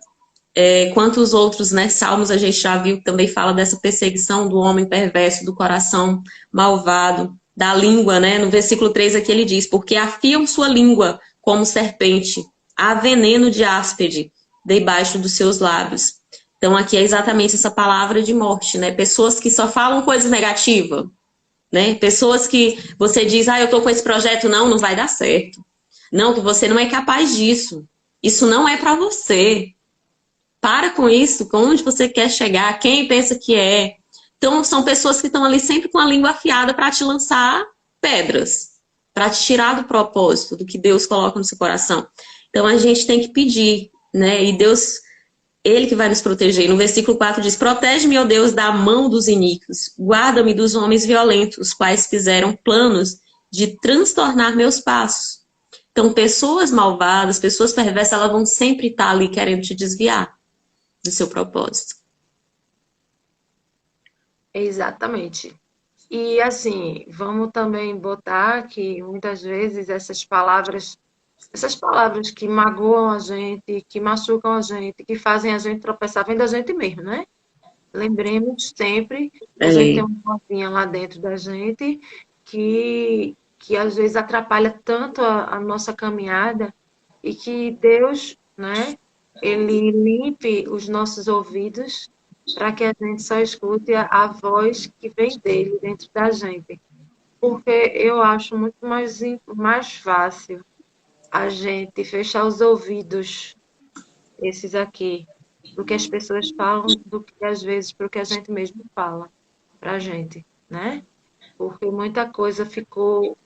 quantos outros, né, salmos a gente já viu que também fala dessa perseguição do homem perverso, do coração malvado, da língua, né? No versículo 3 aqui ele diz: porque afiam sua língua como serpente, há veneno de áspide debaixo dos seus lábios. Então aqui é exatamente essa palavra de morte, né? Pessoas que só falam coisa negativa, né? Pessoas que você diz, eu tô com esse projeto, não vai dar certo. Não, que você não é capaz disso. Isso não é para você. Para com isso, com onde você quer chegar, quem pensa que é. Então são pessoas que estão ali sempre com a língua afiada para te lançar pedras, para te tirar do propósito, do que Deus coloca no seu coração. Então a gente tem que pedir, né? E Deus, Ele que vai nos proteger. No versículo 4 diz: protege-me, ó Deus, da mão dos iníquos. Guarda-me dos homens violentos, os quais fizeram planos de transtornar meus passos. Então, pessoas malvadas, pessoas perversas, elas vão sempre estar ali querendo te desviar do seu propósito. Exatamente. E assim, vamos também botar que muitas vezes essas palavras que magoam a gente, que machucam a gente, que fazem a gente tropeçar, vem da gente mesmo, né? Lembremos sempre que a gente tem É, uma vozinha lá dentro da gente que às vezes atrapalha tanto a nossa caminhada e que Deus, né, ele limpe os nossos ouvidos para que a gente só escute a voz que vem dele dentro da gente. Porque eu acho muito mais fácil a gente fechar os ouvidos, esses aqui, do que as pessoas falam, do que às vezes para o que a gente mesmo fala para a gente, né? Porque muita coisa ficou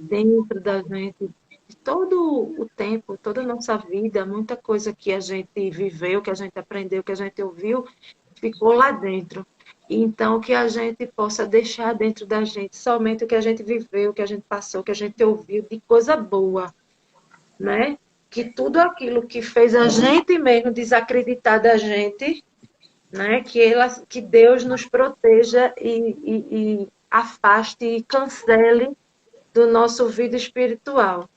dentro da gente todo o tempo, toda a nossa vida, muita coisa que a gente viveu, que a gente aprendeu, que a gente ouviu, ficou lá dentro. Então, que a gente possa deixar dentro da gente somente o que a gente viveu, o que a gente passou, o que a gente ouviu de coisa boa, né? Que tudo aquilo que fez a gente mesmo desacreditar da gente, né? Que Deus nos proteja e afaste e cancele do nosso vida espiritual,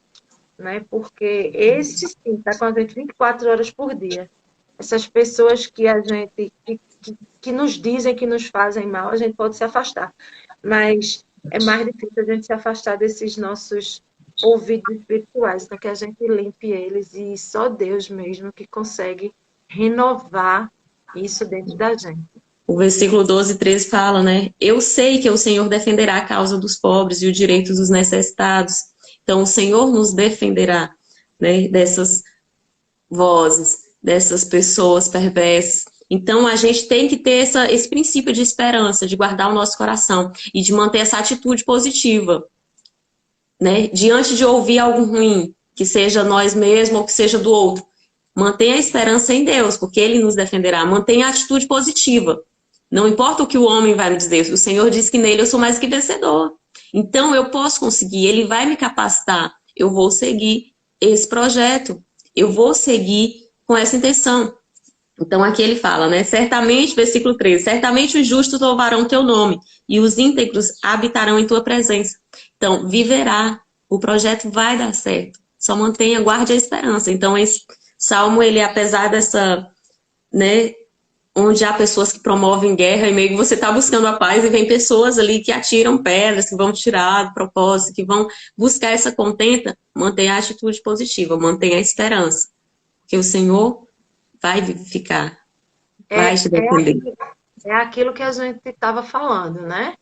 né? Porque esse sim está com a gente 24 horas por dia. Essas pessoas que a gente que nos dizem que nos fazem mal, a gente pode se afastar. Mas é mais difícil a gente se afastar desses nossos ouvidos espirituais, para que a gente limpe eles e só Deus mesmo que consegue renovar isso dentro da gente. O versículo 12 e 13 fala, né? Eu sei que o Senhor defenderá a causa dos pobres e o direito dos necessitados. Então, o Senhor nos defenderá, né, dessas vozes, dessas pessoas perversas. Então, a gente tem que ter esse princípio de esperança, de guardar o nosso coração e de manter essa atitude positiva, né? Diante de ouvir algo ruim, que seja nós mesmos ou que seja do outro. Mantenha a esperança em Deus, porque Ele nos defenderá. Mantenha a atitude positiva. Não importa o que o homem vai me dizer, o Senhor diz que nele eu sou mais que vencedor. Então eu posso conseguir, Ele vai me capacitar. Eu vou seguir esse projeto. Eu vou seguir com essa intenção. Então aqui ele fala, né? Certamente, versículo 13, certamente os justos louvarão teu nome e os íntegros habitarão em tua presença. Então, viverá, o projeto vai dar certo. Só mantenha, guarde a esperança. Então, esse salmo, ele, apesar dessa, né, onde há pessoas que promovem guerra e meio que você está buscando a paz e vem pessoas ali que atiram pedras, que vão tirar do propósito, que vão buscar essa contenta, mantenha a atitude positiva, mantenha a esperança. Que o Senhor vai vivificar, vai É, te é, defender. é aquilo que a gente estava falando, né?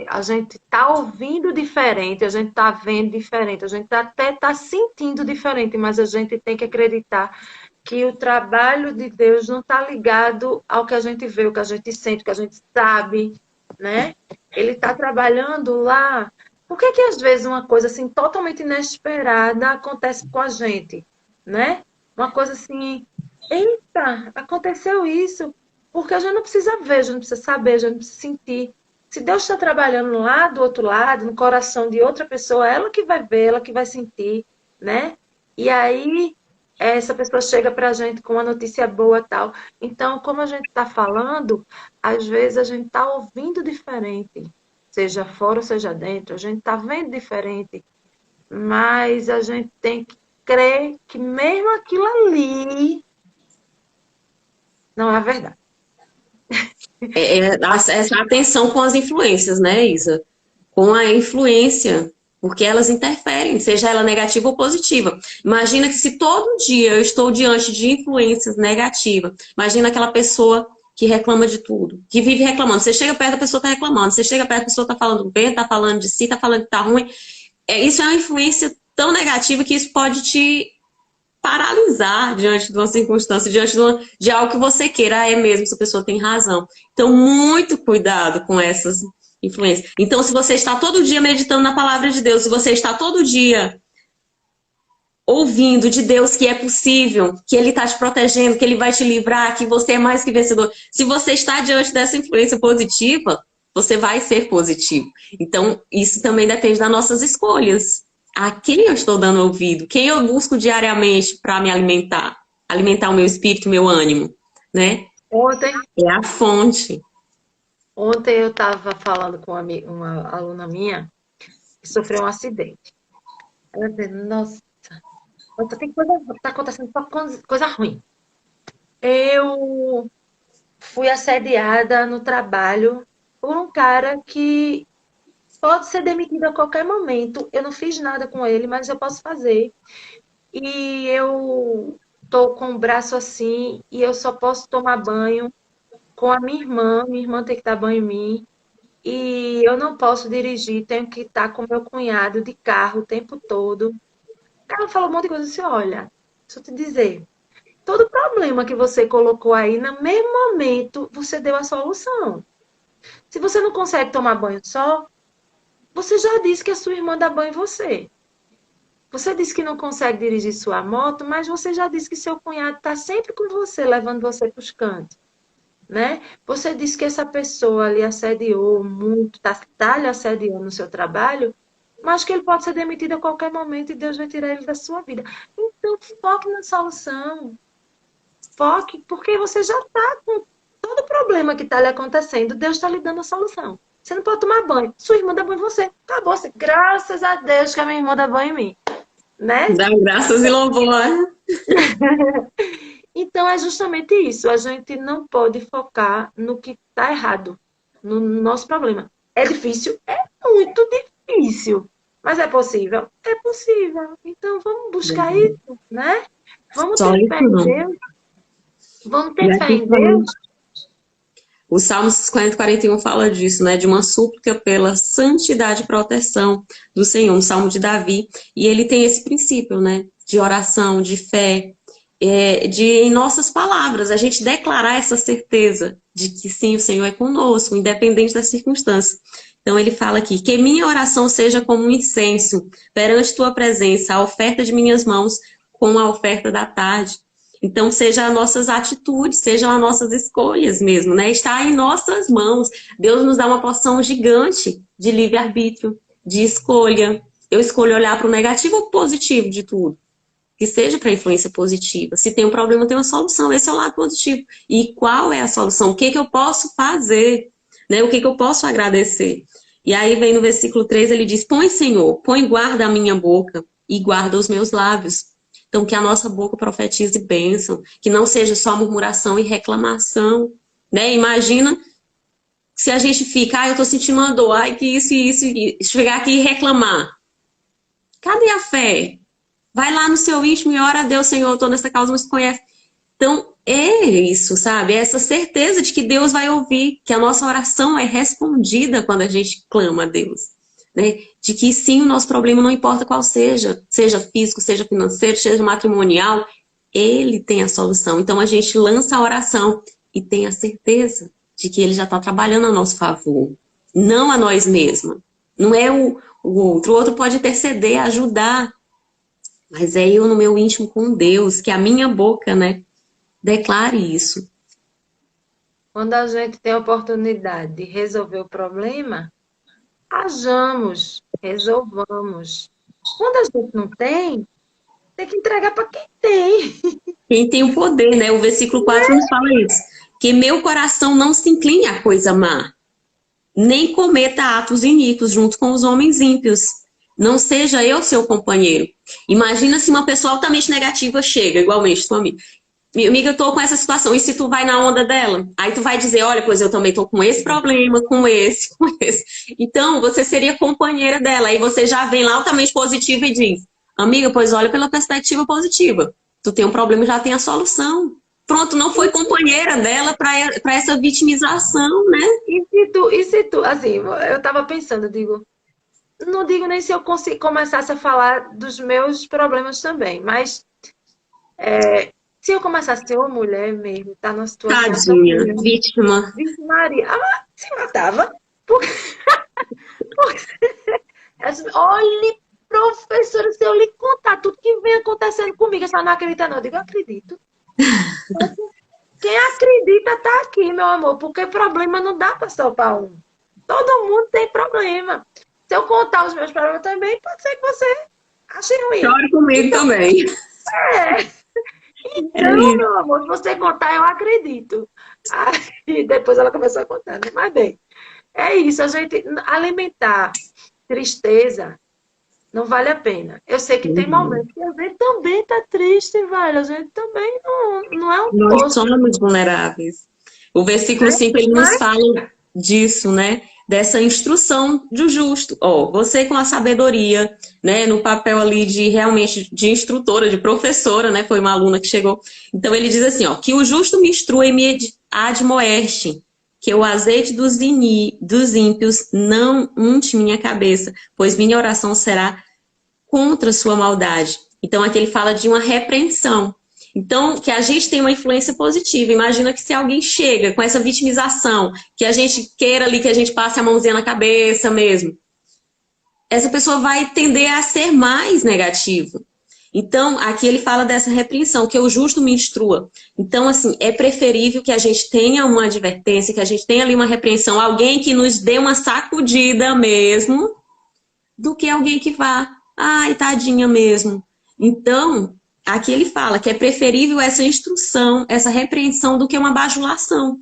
A gente está ouvindo diferente, a gente está vendo diferente, a gente até está sentindo diferente, mas a gente tem que acreditar que o trabalho de Deus não está ligado ao que a gente vê, o que a gente sente, o que a gente sabe, né? Ele está trabalhando lá. Por que que às vezes uma coisa assim totalmente inesperada acontece com a gente, né? Uma coisa assim, eita, aconteceu isso, porque a gente não precisa ver, a gente não precisa saber, a gente não precisa sentir. Se Deus está trabalhando lá do outro lado, no coração de outra pessoa, ela que vai ver, ela que vai sentir, né? E aí essa pessoa chega para a gente com uma notícia boa tal. Então, como a gente está falando, às vezes a gente está ouvindo diferente, seja fora ou seja dentro, a gente está vendo diferente, mas a gente tem que crer que mesmo aquilo ali não é verdade. Essa atenção com as influências, né, Isa? Com a influência, porque elas interferem, seja ela negativa ou positiva. Imagina que se todo dia eu estou diante de influências negativas, imagina aquela pessoa que reclama de tudo, que vive reclamando. Você chega perto, a pessoa está reclamando. Você chega perto, a pessoa está falando bem, está falando de si, está falando que está ruim. Isso é uma influência tão negativa que isso pode te paralisar diante de uma circunstância, diante de algo que você queira. É mesmo, essa pessoa tem razão. Então, muito cuidado com essas influências. Então, se você está todo dia meditando na palavra de Deus, se você está todo dia ouvindo de Deus que é possível, que Ele está te protegendo, que Ele vai te livrar, que você é mais que vencedor. Se você está diante dessa influência positiva, você vai ser positivo. Então, isso também depende das nossas escolhas. A quem eu estou dando ouvido? Quem eu busco diariamente para me alimentar? Alimentar o meu espírito, o meu ânimo, né? Ontem, É a fonte. ontem eu estava falando com uma aluna minha que sofreu um acidente. Ela disse, nossa, tem coisa, tá acontecendo só coisa ruim. Eu fui assediada no trabalho por um cara que pode ser demitido a qualquer momento. Eu não fiz nada com ele, mas eu posso fazer. E eu tô com o braço assim e eu só posso tomar banho com a minha irmã. Minha irmã tem que dar banho em mim. E eu não posso dirigir, tenho que estar com meu cunhado de carro o tempo todo. Ela falou um monte de coisa assim, olha, deixa eu te dizer, todo problema que você colocou aí, no mesmo momento, você deu a solução. Se você não consegue tomar banho só, você já disse que a sua irmã dá banho em você. Você disse que não consegue dirigir sua moto, mas você já disse que seu cunhado está sempre com você, levando você para os cantos. né? Você disse que essa pessoa lhe assediou muito, tá lhe assediando no seu trabalho, mas que ele pode ser demitido a qualquer momento e Deus vai tirar ele da sua vida. Então, foque na solução. Foque, porque você já está com todo o problema que está lhe acontecendo. Deus está lhe dando a solução. Você não pode tomar banho. Sua irmã dá banho em você. Acabou. Você, graças a Deus que a minha irmã dá banho em mim. Né? Dá graças e louvor. Então, é justamente isso. A gente não pode focar no que está errado, no nosso problema. É difícil? É muito difícil. Mas é possível? É possível. Então, vamos buscar isso, né? Vamos Só ter isso fé em não. Deus. Vamos E ter fé aqui em Deus. o Salmo 50, 41 fala disso, né? De uma súplica pela santidade e proteção do Senhor, um Salmo de Davi. E ele tem esse princípio, né? De oração, de fé, de em nossas palavras, a gente declarar essa certeza de que sim, o Senhor é conosco, independente das circunstâncias. Então ele fala aqui, que minha oração seja como um incenso perante tua presença, a oferta de minhas mãos com a oferta da tarde. Então, seja as nossas atitudes, sejam as nossas escolhas mesmo, né? Está em nossas mãos. Deus nos dá uma porção gigante de livre-arbítrio, de escolha. Eu escolho olhar para o negativo ou positivo de tudo. Que seja para influência positiva. Se tem um problema, tem uma solução. Esse é o lado positivo. E qual é a solução? O que eu posso fazer? Né? O que eu posso agradecer? E aí vem no versículo 3, ele diz, põe, Senhor, põe guarda a minha boca e guarda os meus lábios. Então, que a nossa boca profetize bênção, que não seja só murmuração e reclamação, né? Imagina se a gente fica, eu tô sentindo uma dor, que isso e isso, e chegar aqui e reclamar. Cadê a fé? Vai lá no seu íntimo e ora a Deus, Senhor, eu tô nessa causa, mas conhece. Então, é isso, sabe? É essa certeza de que Deus vai ouvir, que a nossa oração é respondida quando a gente clama a Deus. Né? De que sim, o nosso problema não importa qual seja, seja físico, seja financeiro, seja matrimonial, Ele tem a solução. Então a gente lança a oração e tem a certeza de que Ele já está trabalhando a nosso favor, não a nós mesmos. Não é o outro. O outro pode interceder, ajudar, mas é eu no meu íntimo com Deus, que a minha boca, né, declare isso. Quando a gente tem a oportunidade de resolver o problema, hajamos, resolvamos. Quando a gente não tem, tem que entregar para quem tem. Quem tem o poder, né? O versículo 4 nos fala isso. Que meu coração não se incline à coisa má, nem cometa atos iníquos junto com os homens ímpios. Não seja eu seu companheiro. Imagina se uma pessoa altamente negativa chega, igualmente tua amiga. Minha amiga, eu tô com essa situação. E se tu vai na onda dela? Aí tu vai dizer, olha, pois eu também tô com esse problema, com esse, com esse. Então, você seria companheira dela. Aí você já vem lá altamente positiva e diz, amiga, pois olha pela perspectiva positiva. Tu tem um problema, já tem a solução. Pronto, não foi companheira dela para essa vitimização, né? E se tu, assim, eu tava pensando, digo, não digo nem se eu começasse a falar dos meus problemas também, mas se eu começasse a ser uma mulher mesmo, tá numa situação Tadinha, assim, vítima. Vixe Maria, se matava. Porque, olha, professora, se eu lhe contar tudo que vem acontecendo comigo, a senhora não acredita não? Eu digo, eu acredito. Quem acredita tá aqui, meu amor, porque problema não dá para só para um. Todo mundo tem problema. Se eu contar os meus problemas também, pode ser que você ache ruim. Chore comigo também. É. Então, meu amor, se você contar, eu acredito. Aí depois ela começou a contar, né? Mas bem, é isso. A gente alimentar tristeza não vale a pena. Eu sei que tem momentos que a gente também tá triste, velho. A gente também não é um Nós poço. somos vulneráveis. O versículo 5 ele nos fala disso, né? Dessa instrução do justo. Ó, você com a sabedoria, né? No papel ali de realmente de instrutora, de professora, né? Foi uma aluna que chegou. Então ele diz assim, ó, que o justo me instrua e me admoeste, que o azeite dos ímpios não unte minha cabeça, pois minha oração será contra sua maldade. Então aqui ele fala de uma repreensão. Então, que a gente tem uma influência positiva. Imagina que se alguém chega com essa vitimização, que a gente queira ali que a gente passe a mãozinha na cabeça mesmo, essa pessoa vai tender a ser mais negativa. Então, aqui ele fala dessa repreensão, que o justo me instrua. Então, assim, é preferível que a gente tenha uma advertência, que a gente tenha ali uma repreensão, alguém que nos dê uma sacudida mesmo, do que alguém que vá, ai, tadinha mesmo. Então, aqui ele fala que é preferível essa instrução, essa repreensão, do que uma bajulação.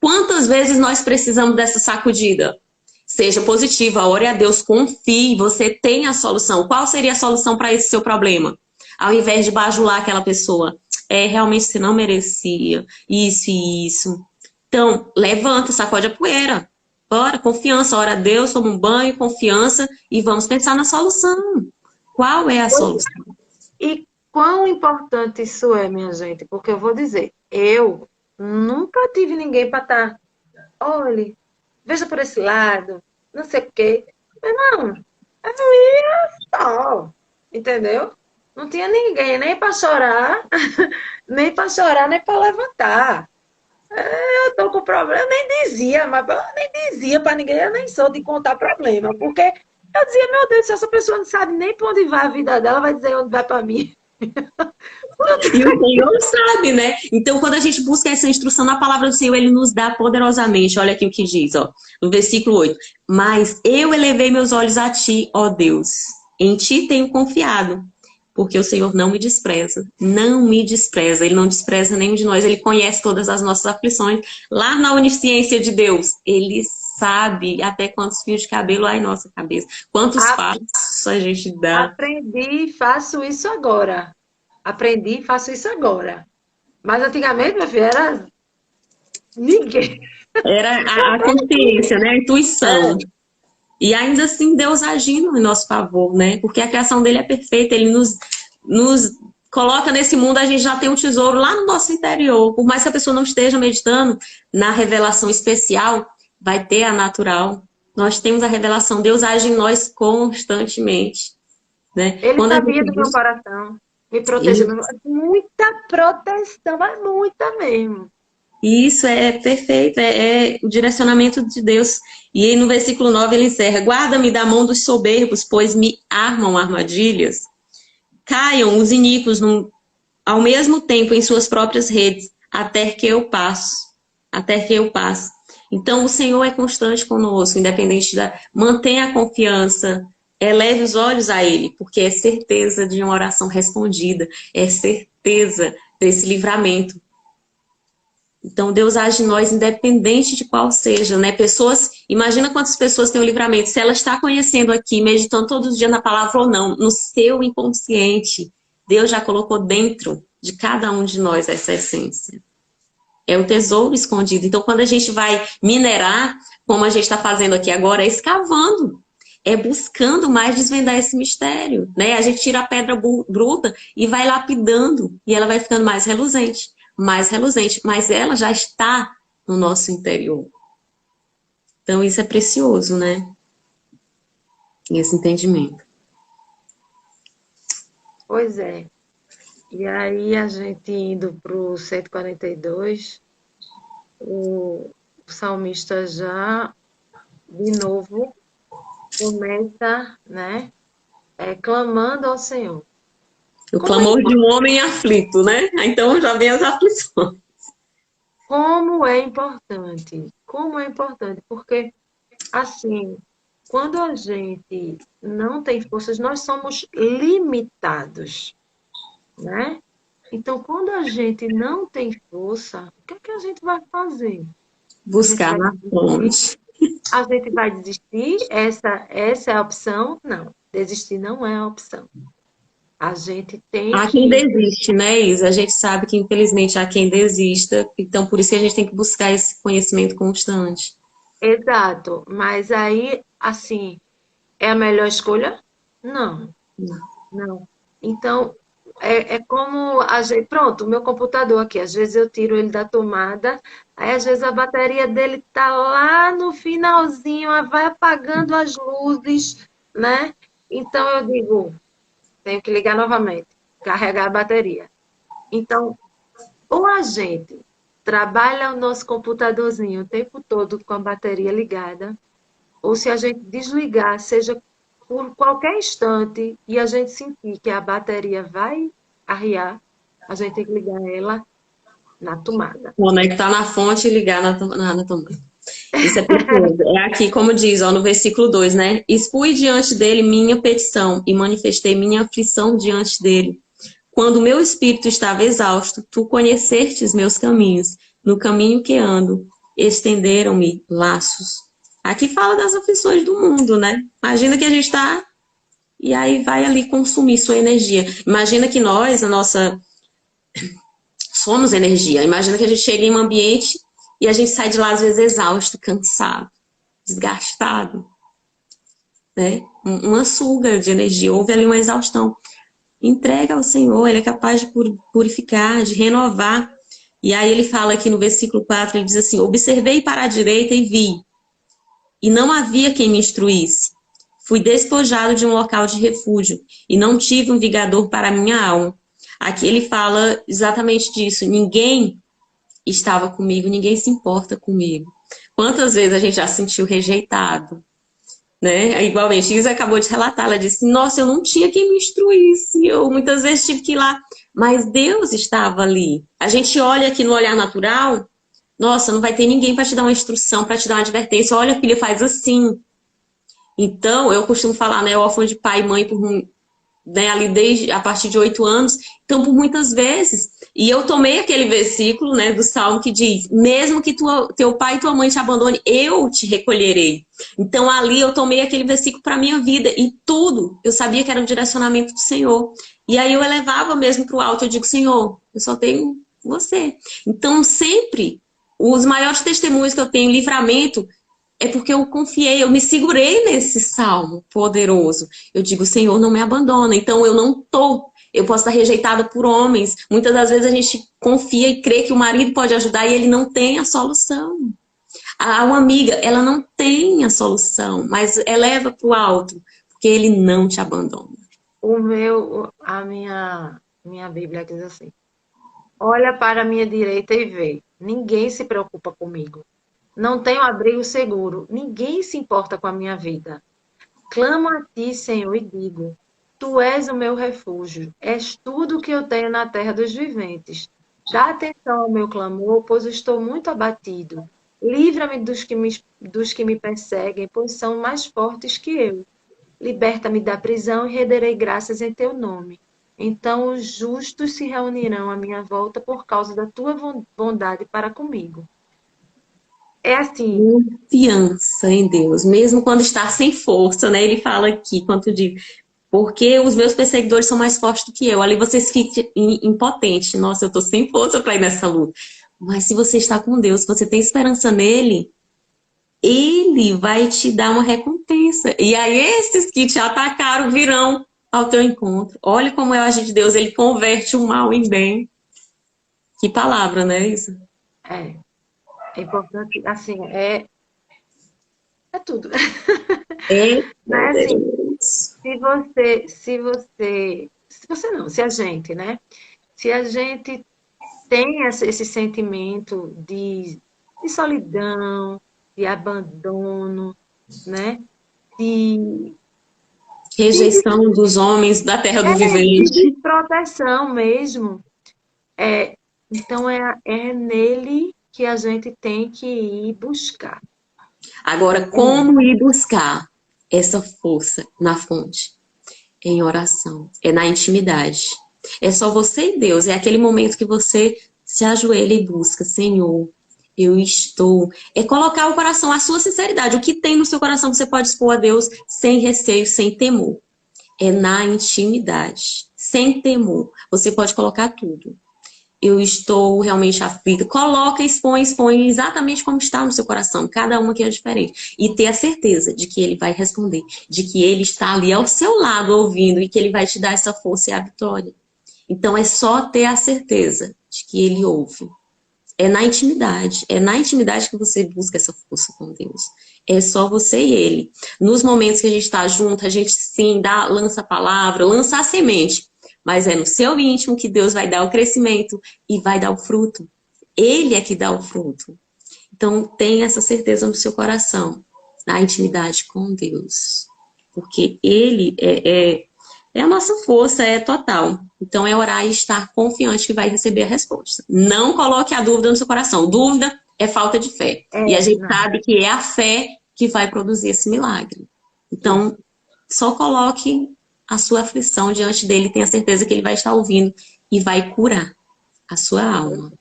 Quantas vezes nós precisamos dessa sacudida? Seja positiva, ore a Deus, confie, você tem a solução. Qual seria a solução para esse seu problema? Ao invés de bajular aquela pessoa, realmente você não merecia isso e isso. Então, levanta, sacode a poeira. Bora, confiança, ora a Deus, toma um banho, confiança e vamos pensar na solução. Qual é a solução? E quão importante isso é, minha gente? Porque eu vou dizer, eu nunca tive ninguém para estar, olhe, veja por esse lado, não sei o quê. Não, eu ia só, entendeu? Não tinha ninguém nem para chorar, nem para chorar, nem para levantar. Eu tô com problema, eu nem dizia, mas eu nem dizia para ninguém, eu nem sou de contar problema, porque eu dizia, meu Deus, se essa pessoa não sabe nem para onde vai a vida dela, vai dizer onde vai para mim. E o Senhor sabe, né? Então, quando a gente busca essa instrução na palavra do Senhor, Ele nos dá poderosamente. Olha aqui o que diz, ó, no versículo 8. Mas eu elevei meus olhos a Ti, ó Deus. Em Ti tenho confiado, porque o Senhor não me despreza. Não me despreza. Ele não despreza nenhum de nós. Ele conhece todas as nossas aflições. Lá na onisciência de Deus, Ele sabe até quantos fios de cabelo há em nossa cabeça. Quantos passos a gente dá. Aprendi e faço isso agora. Aprendi e faço isso agora. Mas antigamente, meu filho, era ninguém. Era a consciência, né? A intuição. E ainda assim, Deus agindo em nosso favor, né? Porque a criação dele é perfeita, ele nos coloca nesse mundo, a gente já tem um tesouro lá no nosso interior. Por mais que a pessoa não esteja meditando na revelação especial, vai ter a natural. Nós temos a revelação, Deus age em nós constantemente. Né? Ele Quando sabia do meu coração, me protegendo. Muita proteção, mas muita mesmo. E isso é perfeito, é o direcionamento de Deus. E aí no versículo 9 ele encerra: guarda-me da mão dos soberbos, pois me armam armadilhas. Caiam os iníquos ao mesmo tempo em suas próprias redes, até que eu passo. Até que eu passo. Então o Senhor é constante conosco, independente da... Mantenha a confiança, eleve os olhos a Ele, porque é certeza de uma oração respondida, é certeza desse livramento. Então, Deus age em nós independente de qual seja, né? Pessoas, imagina quantas pessoas têm o livramento. Se ela está conhecendo aqui, meditando todos os dias na palavra ou não, no seu inconsciente, Deus já colocou dentro de cada um de nós essa essência. É o tesouro escondido. Então, quando a gente vai minerar, como a gente está fazendo aqui agora, é escavando. É buscando mais desvendar esse mistério, né? A gente tira a pedra bruta e vai lapidando, e ela vai ficando mais reluzente, mas ela já está no nosso interior. Então isso é precioso, né? Esse entendimento. Pois é. E aí a gente indo para o 142, o salmista já, de novo, começa, né, clamando ao Senhor. O clamor de um homem aflito, né? Então já vem as aflições. Como é importante, porque, assim, quando a gente não tem forças, nós somos limitados, né? Então, quando a gente não tem força, o que é que a gente vai fazer? Buscar na fonte. A gente vai desistir? Essa é a opção? Não, desistir não é a opção. A gente tem Há que... quem desiste, né, Isa? A gente sabe que, infelizmente, há quem desista. Então, por isso que a gente tem que buscar esse conhecimento constante. Exato. Mas aí, assim, é a melhor escolha? Não. Não. Então, é como a gente... Pronto, o meu computador aqui. Às vezes eu tiro ele da tomada, aí às vezes a bateria dele tá lá no finalzinho, aí vai apagando as luzes, né? Então eu digo, tenho que ligar novamente, carregar a bateria. Então, ou a gente trabalha o nosso computadorzinho o tempo todo com a bateria ligada, ou se a gente desligar, seja por qualquer instante e a gente sentir que a bateria vai arriar, a gente tem que ligar ela na tomada. Conectar na fonte e ligar na tomada. Isso é perfeito. É aqui, como diz, ó, no versículo 2, né? Expus diante dele minha petição e manifestei minha aflição diante dele. Quando o meu espírito estava exausto, tu conhecestes meus caminhos. No caminho que ando, estenderam-me laços. Aqui fala das aflições do mundo, né? Imagina que a gente está e aí vai ali consumir sua energia. Imagina que nós, a nossa somos energia. Imagina que a gente chega em um ambiente e a gente sai de lá, às vezes, exausto, cansado, desgastado, né? Uma suga de energia, houve ali uma exaustão. Entrega ao Senhor, Ele é capaz de purificar, de renovar. E aí ele fala aqui no versículo 4, ele diz assim, observei para a direita e vi, e não havia quem me instruísse. Fui despojado de um local de refúgio, e não tive um vigador para a minha alma. Aqui ele fala exatamente disso. Ninguém estava comigo, ninguém se importa comigo. Quantas vezes a gente já se sentiu rejeitado, né? Igualmente, Isa acabou de relatar, ela disse, nossa, eu não tinha quem me instruísse, eu muitas vezes tive que ir lá, mas Deus estava ali. A gente olha aqui no olhar natural, nossa, não vai ter ninguém para te dar uma instrução, para te dar uma advertência, olha, filha, faz assim. Então, eu costumo falar, né, órfão de pai e mãe por né, ali desde a partir de 8 anos, então por muitas vezes, e eu tomei aquele versículo, né, do Salmo que diz, mesmo que teu pai e tua mãe te abandone, eu te recolherei. Então ali eu tomei aquele versículo para minha vida e tudo, eu sabia que era um direcionamento do Senhor. E aí eu elevava mesmo para o alto, eu digo, Senhor, eu só tenho você. Então sempre, os maiores testemunhos que eu tenho, livramento, é porque eu confiei, eu me segurei nesse salmo poderoso. Eu digo, Senhor, não me abandona. Então eu não eu posso estar rejeitada por homens. Muitas das vezes a gente confia e crê que o marido pode ajudar e ele não tem a solução. Uma amiga, ela não tem a solução, mas eleva para o alto, porque ele não te abandona. A minha Bíblia diz assim, olha para a minha direita e vê, ninguém se preocupa comigo. Não tenho abrigo seguro, ninguém se importa com a minha vida. Clamo a ti, Senhor, e digo: tu és o meu refúgio, és tudo o que eu tenho na terra dos viventes. Dá atenção ao meu clamor, pois estou muito abatido. Livra-me dos que me perseguem, pois são mais fortes que eu. Liberta-me da prisão e renderei graças em teu nome. Então os justos se reunirão à minha volta por causa da tua bondade para comigo. É assim, Confiança em Deus, mesmo quando está sem força, né? Ele fala aqui, quando tu diz, porque os meus perseguidores são mais fortes do que eu. Ali você fica impotente. Nossa, eu estou sem força para ir nessa luta. Mas se você está com Deus, se você tem esperança nele, ele vai te dar uma recompensa. E aí esses que te atacaram virão ao teu encontro. Olha como é o agir de Deus, ele converte o mal em bem. Que palavra, né, isso? é, é importante, assim, é tudo. É Mas assim, poderoso. se você não, se a gente, né? Se a gente tem esse sentimento de solidão, de abandono, né? De, de, Rejeição dos homens da terra do de vivente. desproteção mesmo, então é nele que a gente tem que ir buscar. Agora, É. como ir buscar essa força na fonte? Em oração, é na intimidade. É só você e Deus, é aquele momento que você se ajoelha e busca, Senhor, eu estou. É colocar o coração, a sua sinceridade, o que tem no seu coração você pode expor a Deus sem receio, sem temor. É na intimidade, sem temor. Você pode colocar tudo. Eu estou realmente aflita. Coloca, expõe exatamente como está no seu coração. Cada uma que é diferente. E ter a certeza de que ele vai responder. De que ele está ali ao seu lado ouvindo e que ele vai te dar essa força e a vitória. Então é só ter a certeza de que ele ouve. É na intimidade. É na intimidade que você busca essa força com Deus. É só você e ele. Nos momentos que a gente está junto, a gente sim lança a palavra, lança a semente. Mas é no seu íntimo que Deus vai dar o crescimento e vai dar o fruto. Ele é que dá o fruto. Então tenha essa certeza no seu coração. Na intimidade com Deus. porque ele é a nossa força, é total. Então é orar e estar confiante que vai receber a resposta. Não coloque a dúvida no seu coração. Dúvida é falta de fé. E a gente sabe que é a fé que vai produzir esse milagre. Então, só coloque a sua aflição diante dele, tenha certeza que ele vai estar ouvindo e vai curar a sua alma.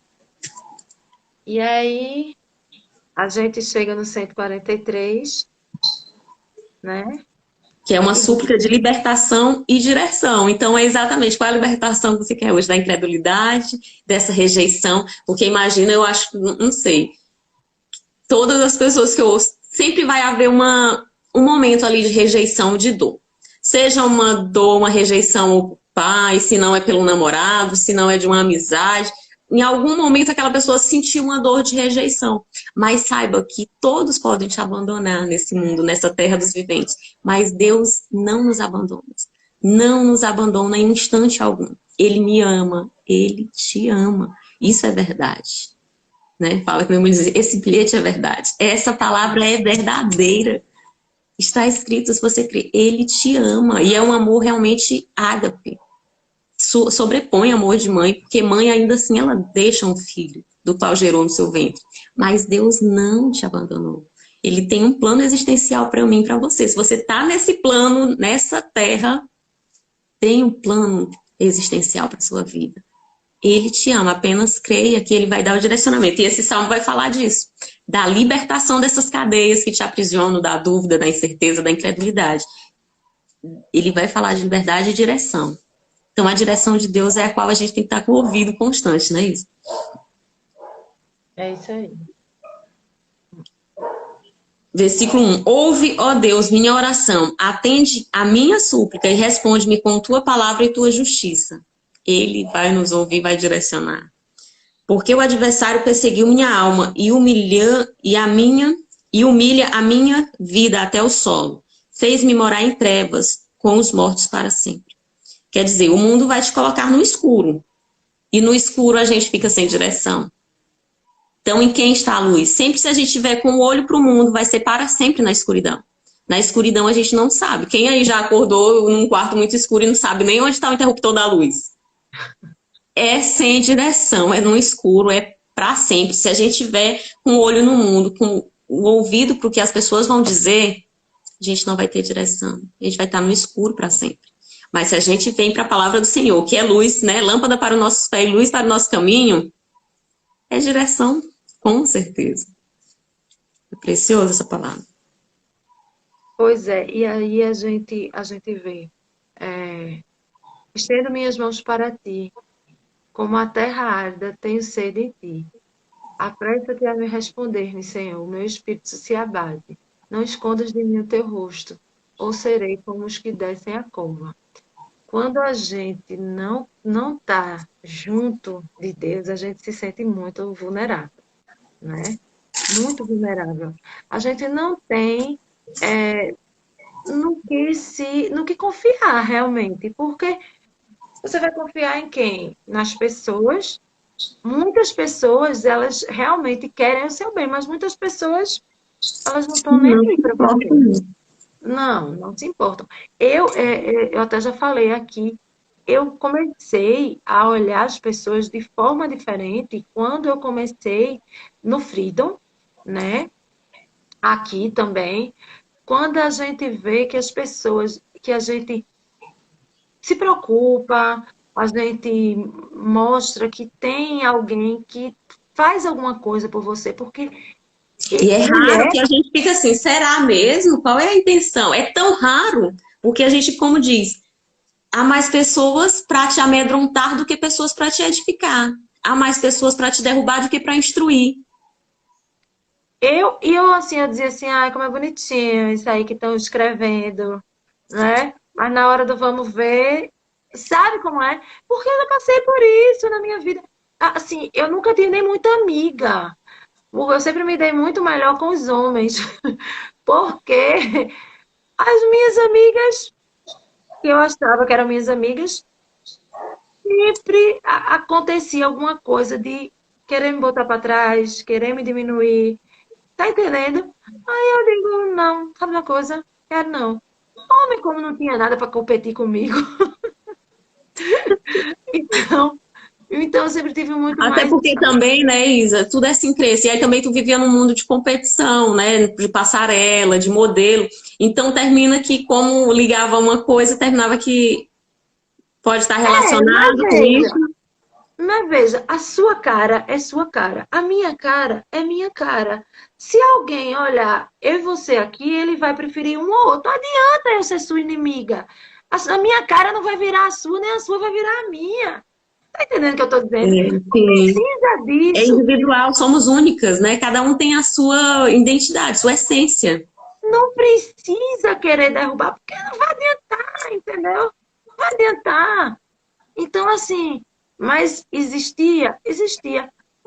E aí, a gente chega no 143, né? Que é uma súplica de libertação e direção. Então, é exatamente qual é a libertação que você quer hoje? Da incredulidade, dessa rejeição? Porque imagina, eu acho, não sei, todas as pessoas que eu ouço, sempre vai haver um momento ali de rejeição, de dor. Seja uma dor, uma rejeição ao pai, se não é pelo namorado, se não é de uma amizade. Em algum momento aquela pessoa sentiu uma dor de rejeição. Mas saiba que todos podem te abandonar nesse mundo, nessa terra dos viventes. Mas Deus não nos abandona. Não nos abandona em instante algum. Ele me ama, Ele te ama. Isso é verdade. Né? Fala que meu irmão diz, esse bilhete é verdade. Essa palavra é verdadeira. Está escrito, se você crê, Ele te ama. E é um amor realmente ágape. Sobrepõe amor de mãe, porque mãe ainda assim ela deixa um filho do qual gerou no seu ventre. Mas Deus não te abandonou. Ele tem um plano existencial para mim e para você. Se você está nesse plano, nessa terra, tem um plano existencial para sua vida. Ele te ama, apenas creia que ele vai dar o direcionamento. E esse salmo vai falar disso. Da libertação dessas cadeias que te aprisionam, da dúvida, da incerteza, da incredulidade. Ele vai falar de liberdade e direção. Então, a direção de Deus é a qual a gente tem que estar com o ouvido constante, não é isso? É isso aí. Versículo 1. Ouve, ó Deus, minha oração. Atende a minha súplica e responde-me com tua palavra e tua justiça. Ele vai nos ouvir, vai direcionar. Porque o adversário perseguiu minha alma e humilha a minha vida até o solo. Fez-me morar em trevas com os mortos para sempre. Quer dizer, o mundo vai te colocar no escuro. E no escuro a gente fica sem direção. Então, em quem está a luz? Sempre se a gente tiver com o olho para o mundo, vai ser para sempre na escuridão. Na escuridão a gente não sabe. Quem aí já acordou num quarto muito escuro e não sabe nem onde está o interruptor da luz? É sem direção, é no escuro, é para sempre. Se a gente tiver com o olho no mundo, com o ouvido para o que as pessoas vão dizer, a gente não vai ter direção. A gente vai estar no escuro para sempre. Mas se a gente vem para a palavra do Senhor, que é luz, né? Lâmpada para os nossos pés, luz para o nosso caminho, é direção, com certeza. É preciosa essa palavra. Pois é, e aí a gente vê. Estendo minhas mãos para ti, como a terra árida, tenho sede em ti. Apressa-te a me responder-me, Senhor, o meu espírito se abate. Não escondas de mim o teu rosto, ou serei como os que descem a cova. Quando a gente não está junto de Deus, a gente se sente muito vulnerável, né? Muito vulnerável. A gente não tem no que confiar realmente, porque você vai confiar em quem? Nas pessoas. Muitas pessoas, elas realmente querem o seu bem, mas muitas pessoas, elas não estão nem Não aí para importa você. isso. Não se importam. Eu até já falei aqui, eu comecei a olhar as pessoas de forma diferente quando eu comecei no Freedom, né? Aqui também, quando a gente vê que as pessoas, que a gente se preocupa, a gente mostra que tem alguém que faz alguma coisa por você, porque E é raro mulher, que a gente fica assim, será mesmo? Qual é a intenção? É tão raro, porque a gente, como diz, há mais pessoas para te amedrontar do que pessoas para te edificar. Há mais pessoas para te derrubar do que para instruir. eu assim, eu dizia assim, ai, como é bonitinho isso aí que estão escrevendo, né? Mas na hora do vamos ver, sabe como é? Porque eu já passei por isso na minha vida. Assim, eu nunca tive nem muita amiga. Eu sempre me dei muito melhor com os homens. Porque as minhas amigas, que eu achava que eram minhas amigas, sempre acontecia alguma coisa de querer me botar para trás, querer me diminuir. Tá entendendo? Aí eu digo, não, sabe uma coisa? Quero não. homem, como não tinha nada para competir comigo. Então eu sempre tive muito Até mais. porque também, né, Isa, tudo é sincresia. E aí também tu vivia num mundo de competição, né, de passarela, de modelo. Então termina que, como ligava uma coisa, terminava que pode estar Mas relacionado com veja, isso. a sua cara é sua cara, a minha cara é minha cara. Se alguém olhar eu e você aqui, ele vai preferir um ou outro. Não adianta eu ser sua inimiga. A minha cara não vai virar a sua, nem a sua vai virar a minha. Tá entendendo o que eu tô É, dizendo? Não sim. precisa É disso. individual, somos únicas, né? Cada um tem a sua identidade, sua essência. Não precisa querer derrubar, porque não vai adiantar, entendeu? Não vai adiantar. Então, assim, mas existia.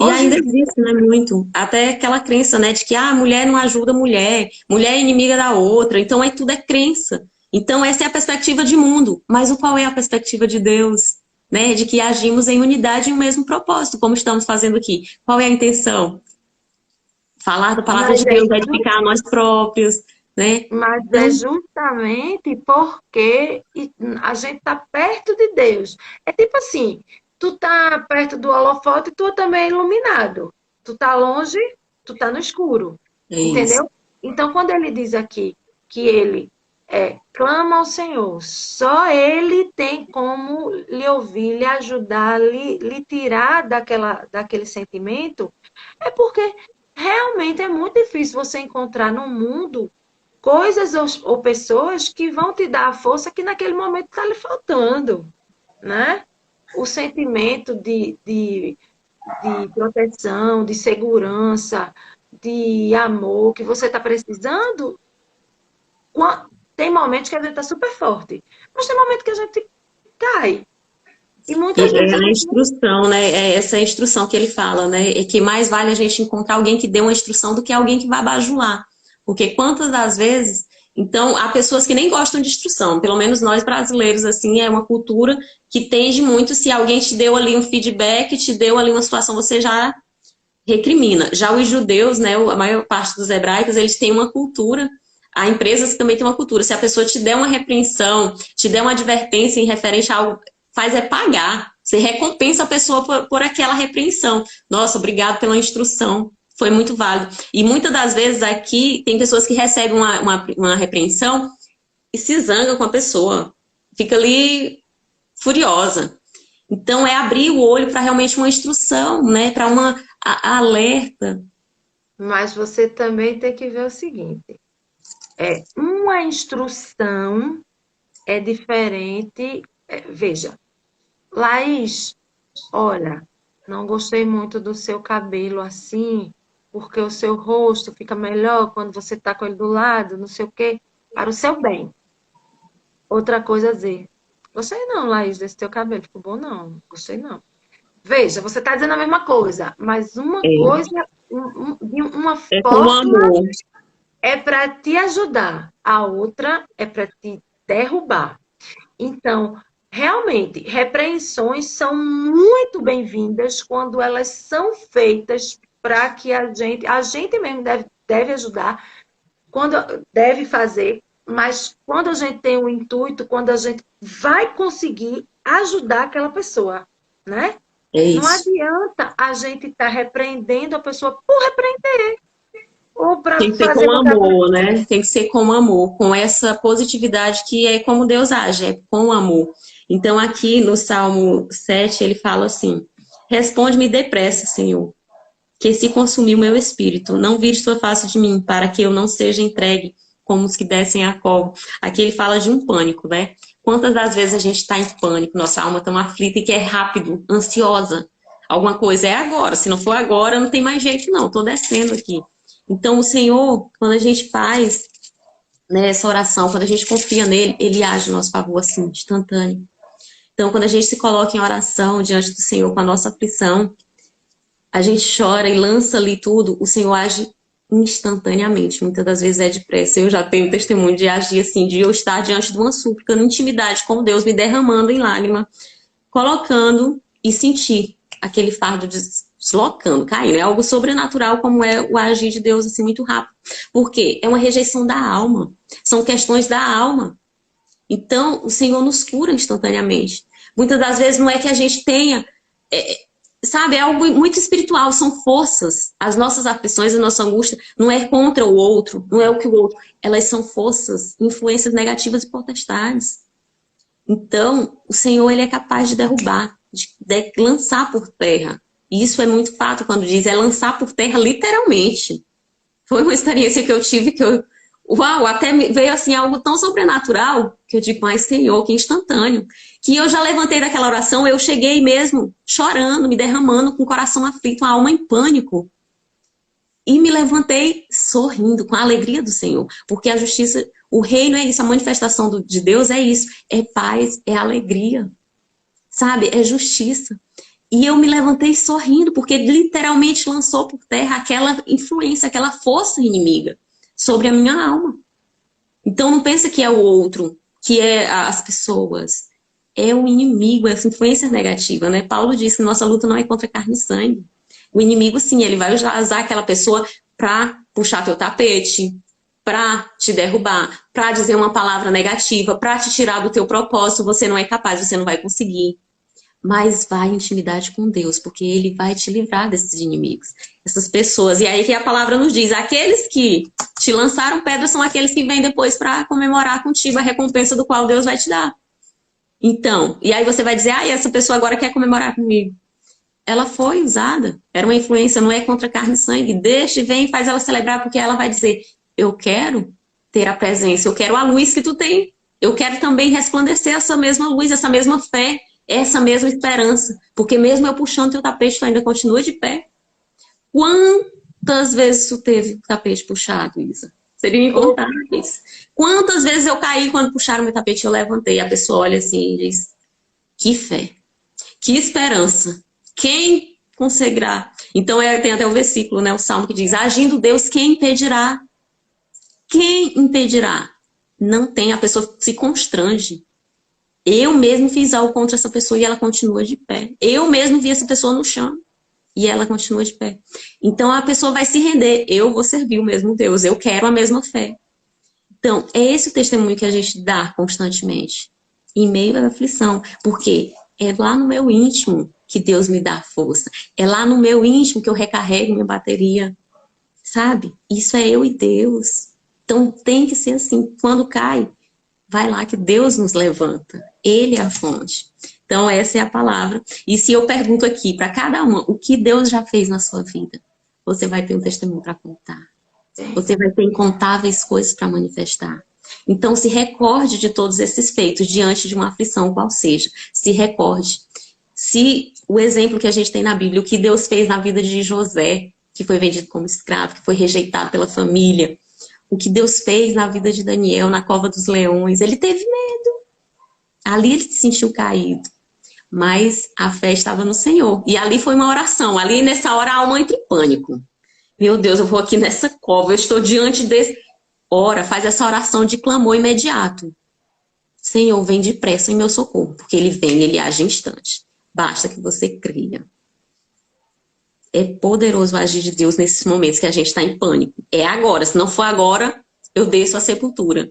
E Hoje ainda em dia, existe, né, muito. Até aquela crença, né, de que a mulher não ajuda a mulher, mulher é inimiga da outra. Então, tudo é crença. Então, essa é a perspectiva de mundo. Mas qual é a perspectiva de Deus? Né, de que agimos em unidade e o mesmo propósito, como estamos fazendo aqui. Qual é a intenção? Falar da palavra mas de Deus, edificar a nós próprios, né? é Então, justamente porque a gente está perto de Deus. É tipo assim, tu tá perto do holofote, tu também é iluminado. Tu tá longe, tu tá no escuro. é isso. Entendeu? Então, quando ele diz aqui que ele clama ao Senhor, só ele tem como lhe ouvir, lhe ajudar, lhe tirar daquele sentimento, é porque realmente é muito difícil você encontrar no mundo coisas ou pessoas que vão te dar a força que naquele momento está lhe faltando, né? O sentimento de proteção, de segurança, de amor que você está precisando. Tem momentos que a gente está super forte, mas tem momentos que a gente cai. E E muitas vezes é a a gente não. instrução, né? É essa instrução que ele fala, né? É que mais vale a gente encontrar alguém que dê uma instrução do que alguém que vai bajular. Porque quantas das vezes. Então, há pessoas que nem gostam de instrução. Pelo menos nós brasileiros, assim, é uma cultura que tende muito. Se alguém te deu ali um feedback, te deu ali uma situação, você já recrimina. Já os judeus, né? A maior parte dos hebraicos, eles têm uma cultura. Há empresas que também têm uma cultura. Se a pessoa te der uma repreensão, te der uma advertência em referente a algo, faz é pagar. Você recompensa a pessoa por aquela repreensão. Nossa, obrigado pela instrução. Foi muito válido. E muitas das vezes aqui tem pessoas que recebem uma repreensão e se zangam com a pessoa. Fica ali furiosa. Então é abrir o olho para realmente uma instrução, né? Para uma alerta. Mas você também tem que ver o seguinte: uma instrução é diferente. Veja, Laís, olha, não gostei muito do seu cabelo assim, porque o seu rosto fica melhor quando você está com ele do lado, não sei o quê, para o seu bem. Outra coisa a dizer, gostei não, Laís, desse teu cabelo, ficou bom não, gostei não. Veja, você está dizendo a mesma coisa, mas uma É, coisa, de uma é com forma amor. é para te ajudar, a outra é para te derrubar. Então, realmente, repreensões são muito bem-vindas quando elas são feitas para que a gente mesmo deve ajudar, quando deve fazer, mas quando a gente tem o intuito, quando a gente vai conseguir ajudar aquela pessoa, né? É Não isso. adianta a gente estar repreendendo a pessoa por repreender ou para Tem que ser fazer com com que a pessoa. amor, né? Tem que ser com amor, com essa positividade que é como Deus age, é com amor. Então, aqui no Salmo 7, ele fala assim: responde-me depressa, Senhor, que se consumiu meu espírito. Não vire sua face de mim, para que eu não seja entregue como os que descem a cova. Aqui ele fala de um pânico, né? Quantas das vezes a gente está em pânico, nossa alma está aflita e que é rápido, ansiosa. Alguma coisa é agora, se não for agora, não tem mais jeito não, estou descendo aqui. Então o Senhor, quando a gente faz, né, essa oração, quando a gente confia nele, ele age no nosso favor assim, instantâneo. Então quando a gente se coloca em oração diante do Senhor com a nossa aflição, a gente chora e lança ali tudo, o Senhor age instantaneamente. Muitas das vezes é depressa. Eu já tenho testemunho de agir assim, de eu estar diante de uma súplica, na intimidade com Deus, me derramando em lágrima, colocando e sentir aquele fardo deslocando, caindo. É algo sobrenatural, como é o agir de Deus assim muito rápido. Por quê? É uma rejeição da alma. São questões da alma. Então, o Senhor nos cura instantaneamente. Muitas das vezes não é que a gente tenha, sabe, é algo muito espiritual, são forças. As nossas aflições, a nossa angústia, não é contra o outro, não é o que o outro, elas são forças, influências negativas e potestades. Então, o Senhor, ele é capaz de derrubar, de lançar por terra. E isso é muito fato quando diz, é lançar por terra literalmente. Foi uma experiência que eu tive que eu... Uau, até veio assim algo tão sobrenatural que eu digo, mas Senhor, que instantâneo. Que eu já levantei daquela oração, eu cheguei mesmo chorando, me derramando, com o coração aflito, a alma em pânico. E me levantei sorrindo, com a alegria do Senhor. Porque a justiça, o reino é isso, a manifestação de Deus é isso. É paz, é alegria. Sabe? É justiça. E eu me levantei sorrindo, porque literalmente lançou por terra aquela influência, aquela força inimiga sobre a minha alma. Então não pensa que é o outro, que é as pessoas. É o inimigo, essa influência negativa, né? Paulo disse que nossa luta não é contra carne e sangue. O inimigo, sim, ele vai usar aquela pessoa para puxar teu tapete, para te derrubar, para dizer uma palavra negativa, para te tirar do teu propósito. Você não é capaz, você não vai conseguir. Mas vai em intimidade com Deus, porque Ele vai te livrar desses inimigos, essas pessoas. E aí que a palavra nos diz, aqueles que te lançaram pedras são aqueles que vêm depois para comemorar contigo a recompensa do qual Deus vai te dar. Então, e aí você vai dizer, essa pessoa agora quer comemorar comigo. Ela foi usada, era uma influência, não é contra carne e sangue. Deixa, vem, faz ela celebrar, porque ela vai dizer, eu quero ter a presença, eu quero a luz que tu tem. Eu quero também resplandecer essa mesma luz, essa mesma fé, essa mesma esperança. Porque mesmo eu puxando teu tapete, tu ainda continua de pé. Quantas vezes tu teve o tapete puxado, Isa? Seriam incontáveis. Quantas vezes eu caí quando puxaram meu tapete, eu levantei. A pessoa olha assim e diz, que fé, que esperança. Quem conseguirá? Então tem até o versículo, né, o Salmo que diz, agindo Deus, quem impedirá? Quem impedirá? Não tem, a pessoa se constrange. Eu mesmo fiz algo contra essa pessoa e ela continua de pé. Eu mesmo vi essa pessoa no chão e ela continua de pé. Então a pessoa vai se render. Eu vou servir o mesmo Deus, eu quero a mesma fé. Então, é esse o testemunho que a gente dá constantemente, em meio à aflição. Porque é lá no meu íntimo que Deus me dá força. É lá no meu íntimo que eu recarrego minha bateria. Sabe? Isso é eu e Deus. Então tem que ser assim. Quando cai, vai lá que Deus nos levanta. Ele é a fonte. Então essa é a palavra. E se eu pergunto aqui para cada uma o que Deus já fez na sua vida, você vai ter um testemunho para contar. Você vai ter incontáveis coisas para manifestar. Então se recorde de todos esses feitos diante de uma aflição qual seja. Se recorde. Se o exemplo que a gente tem na Bíblia, o que Deus fez na vida de José, que foi vendido como escravo, que foi rejeitado pela família, o que Deus fez na vida de Daniel, na cova dos leões, ele teve medo. Ali ele se sentiu caído. Mas a fé estava no Senhor. E ali foi uma oração. Ali nessa hora a alma entra em pânico. Meu Deus, eu vou aqui nessa cova, eu estou diante desse... Ora, faz essa oração de clamor imediato. Senhor, vem depressa em meu socorro. Porque ele vem, ele age instante. Basta que você creia. É poderoso agir de Deus nesses momentos que a gente está em pânico. É agora. Se não for agora, eu desço a sepultura.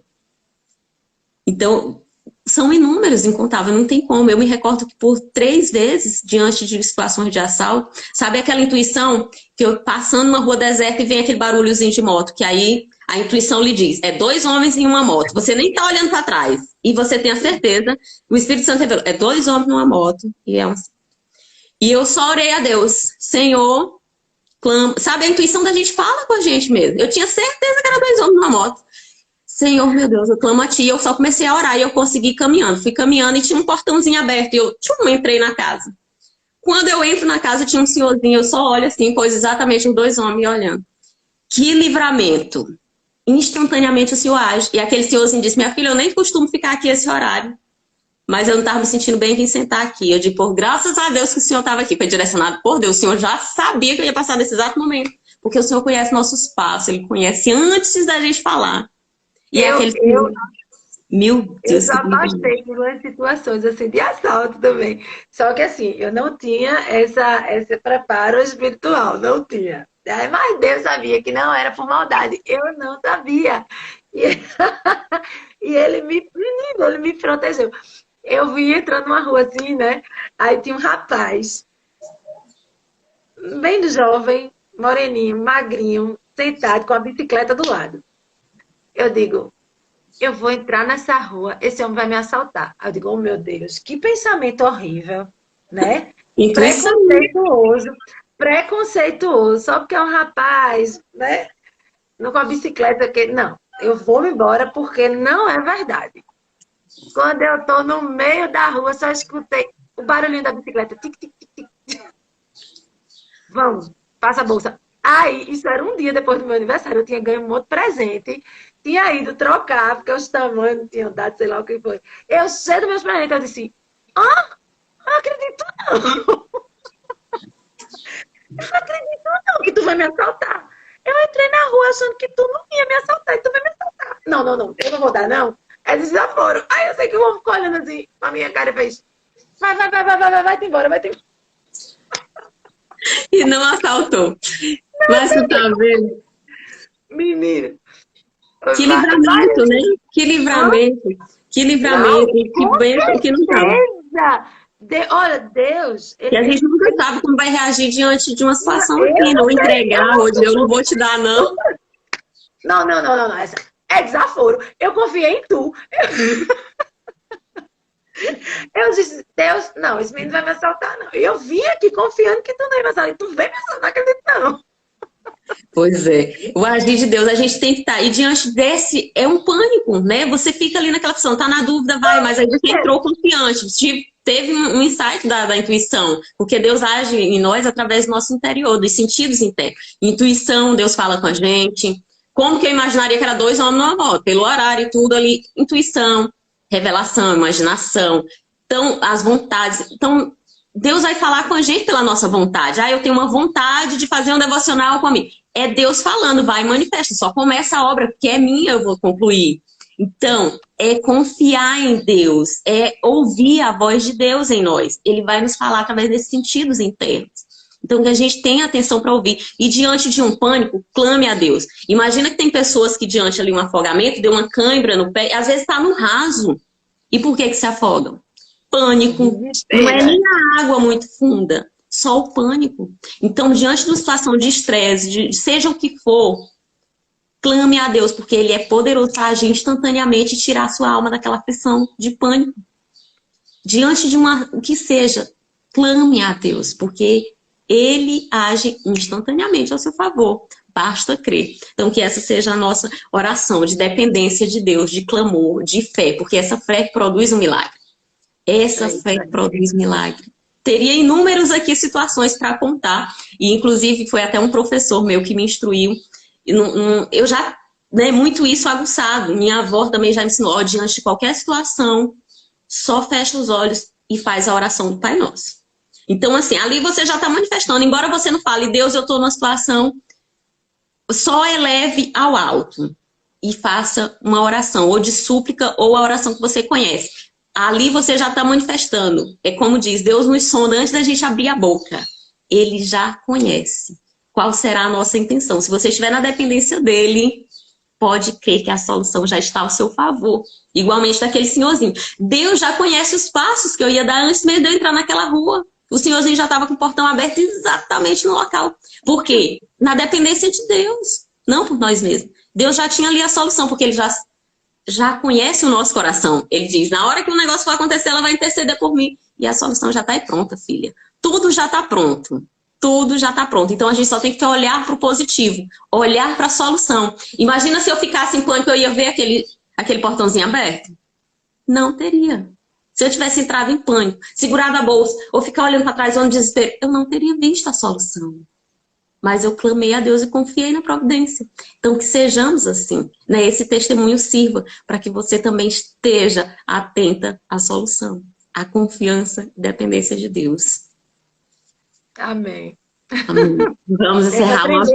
Então, são inúmeros, incontáveis. Não tem como. Eu me recordo que por 3 vezes, diante de situações de assalto, sabe aquela intuição que eu passando numa rua deserta e vem aquele barulhozinho de moto, que aí a intuição lhe diz, é 2 homens em uma moto. Você nem está olhando para trás. E você tem a certeza, o Espírito Santo revelou, é 2 homens numa moto. E eu só orei a Deus, Senhor, clama. Sabe, a intuição da gente fala com a gente mesmo. Eu tinha certeza que era 2 homens numa moto. Senhor, meu Deus, eu clamo a Ti. E eu só comecei a orar e eu consegui ir caminhando. Fui caminhando e tinha um portãozinho aberto. E eu entrei na casa. Quando eu entro na casa, tinha um senhorzinho. Eu só olho assim, pois exatamente os 2 homens me olhando. Que livramento. Instantaneamente o Senhor age. E aquele senhorzinho disse, minha filha, eu nem costumo ficar aqui esse horário. Mas eu não estava me sentindo bem em vir sentar aqui. Eu digo, por graças a Deus que o Senhor estava aqui. Foi direcionado por Deus. O Senhor já sabia que eu ia passar nesse exato momento. Porque o Senhor conhece nossos passos. Ele conhece antes da gente falar. E meu Deus. Eu já passei por umas situações assim de assalto também. Só que assim, eu não tinha esse preparo espiritual. Não tinha. Mas Deus sabia que não era por maldade. Eu não sabia. E, e ele me protegeu. Eu vi entrando numa rua assim, né? Aí tinha um rapaz, bem jovem, moreninho, magrinho, sentado com a bicicleta do lado. Eu digo, eu vou entrar nessa rua, esse homem vai me assaltar. Aí eu digo, oh meu Deus, que pensamento horrível, né? Intuição. Preconceituoso, preconceituoso, só porque é um rapaz, né? Não com a bicicleta, que não, eu vou embora porque não é verdade. Quando eu tô no meio da rua, só escutei o barulhinho da bicicleta. Tic, tic, tic, tic. Vamos, passa a bolsa. Aí, isso era um dia depois do meu aniversário, eu tinha ganho um outro presente, tinha ido trocar, porque os tamanhos não tinham dado, sei lá o que foi. Eu sei dos meus presentes, eu disse, não acredito não. Eu não acredito não que tu vai me assaltar. Eu entrei na rua achando que tu não ia me assaltar e tu vai me assaltar. Não, não, não, eu não vou dar não. Aí eles já foram. Aí eu sei que o homem ficou olhando assim pra minha cara e fez, vai-te embora, vai-te embora. E não assaltou. Mas você tá vendo? Menina, Que livramento, né? Que livramento. Que não, livramento. Que bênção que não tava. certeza. Olha, Deus, E a ele, gente nunca sabe como vai reagir diante de uma situação assim, eu não não sei, entregar, ou de eu não vou te dar, não. não, não, não, não, não, essa é desaforo. Eu confiei em tu. Eu disse, Deus, não, esse menino vai me assaltar, não. E eu vim aqui confiando que tu não ia me assaltar. E tu vem me assaltar, não acredito, não. Pois é. O agir de Deus, a gente tem que estar. E diante desse, é um pânico, né? Você fica ali naquela opção, tá na dúvida, vai, mas aí você entrou confiante. Teve um insight da intuição, porque Deus age em nós através do nosso interior, dos sentidos internos. Intuição, Deus fala com a gente. Como que eu imaginaria que era dois homens numa moto? Pelo horário e tudo ali. Intuição, revelação, imaginação. Então, as vontades. Então, Deus vai falar com a gente pela nossa vontade. Ah, eu tenho uma vontade de fazer um devocional comigo. É Deus falando, vai e manifesta. Só começa a obra, porque é minha, eu vou concluir. Então, é confiar em Deus, é ouvir a voz de Deus em nós. Ele vai nos falar através desses sentidos internos. Então, que a gente tenha atenção para ouvir. E diante de um pânico, clame a Deus. Imagina que tem pessoas que diante ali um afogamento, deu uma cãibra no pé, às vezes está no raso. E por que se afogam? Pânico. Não é nem a água muito funda, só o pânico. Então, diante de uma situação de estresse, seja o que for, clame a Deus, porque Ele é poderoso para agir instantaneamente e tirar a sua alma daquela aflição de pânico. Diante de o que seja, clame a Deus, porque Ele age instantaneamente ao seu favor. Basta crer. Então, que essa seja a nossa oração de dependência de Deus, de clamor, de fé, porque essa fé produz um milagre. Essa fé produz milagre. Teria inúmeras aqui situações para contar, e inclusive foi até um professor meu que me instruiu. Eu já, né, muito isso aguçado. Minha avó também já me ensinou, ó, diante de qualquer situação, só fecha os olhos e faz a oração do Pai Nosso. Então, assim, ali você já está manifestando, embora você não fale, Deus, eu estou numa situação, só eleve ao alto e faça uma oração, ou de súplica, ou a oração que você conhece. Ali você já está manifestando. É como diz, Deus nos sonda antes da gente abrir a boca. Ele já conhece qual será a nossa intenção. Se você estiver na dependência dele, pode crer que a solução já está ao seu favor. Igualmente daquele senhorzinho. Deus já conhece os passos que eu ia dar antes mesmo de eu entrar naquela rua. O senhorzinho já estava com o portão aberto exatamente no local. Por quê? Na dependência de Deus, não por nós mesmos. Deus já tinha ali a solução, porque ele já conhece o nosso coração. Ele diz, na hora que o negócio for acontecer, ela vai interceder por mim. E a solução já está aí pronta, filha. Tudo já está pronto. Tudo já está pronto. Então, a gente só tem que olhar para o positivo. Olhar para a solução. Imagina se eu ficasse em pânico, eu ia ver aquele portãozinho aberto? Não teria. Se eu tivesse entrado em pânico, segurado a bolsa, ou ficar olhando para trás, ou no desespero, eu não teria visto a solução. Mas eu clamei a Deus e confiei na providência. Então, que sejamos assim, né? Esse testemunho sirva para que você também esteja atenta à solução, à confiança e dependência de Deus. Amém. Amém. Vamos encerrar o nosso...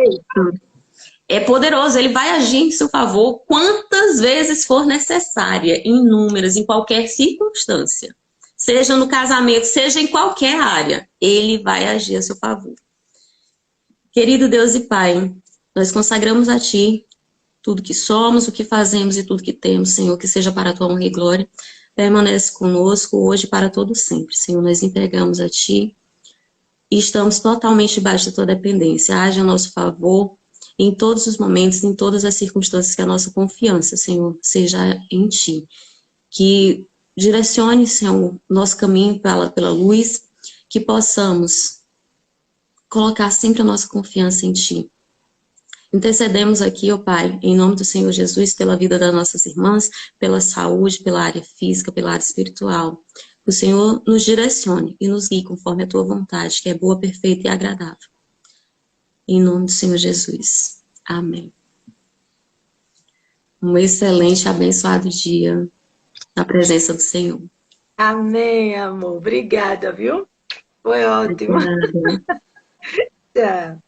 É poderoso, ele vai agir em seu favor quantas vezes for necessária, em números, em qualquer circunstância. Seja no casamento, seja em qualquer área, ele vai agir a seu favor. Querido Deus e Pai, nós consagramos a Ti tudo que somos, o que fazemos e tudo que temos, Senhor, que seja para a tua honra e glória. Permanece conosco hoje e para todo sempre, Senhor. Nós entregamos a Ti e estamos totalmente debaixo da Tua dependência. Haja a nosso favor em todos os momentos, em todas as circunstâncias, que a nossa confiança, Senhor, seja em Ti. Que direcione, Senhor, nosso caminho pela luz, que possamos colocar sempre a nossa confiança em Ti. Intercedemos aqui, ó Pai, em nome do Senhor Jesus, pela vida das nossas irmãs, pela saúde, pela área física, pela área espiritual. Que o Senhor nos direcione e nos guie conforme a Tua vontade, que é boa, perfeita e agradável. Em nome do Senhor Jesus. Amém. Um excelente e abençoado dia na presença do Senhor. Amém, amor. Obrigada, viu? Foi ótimo. Obrigada. Tchau.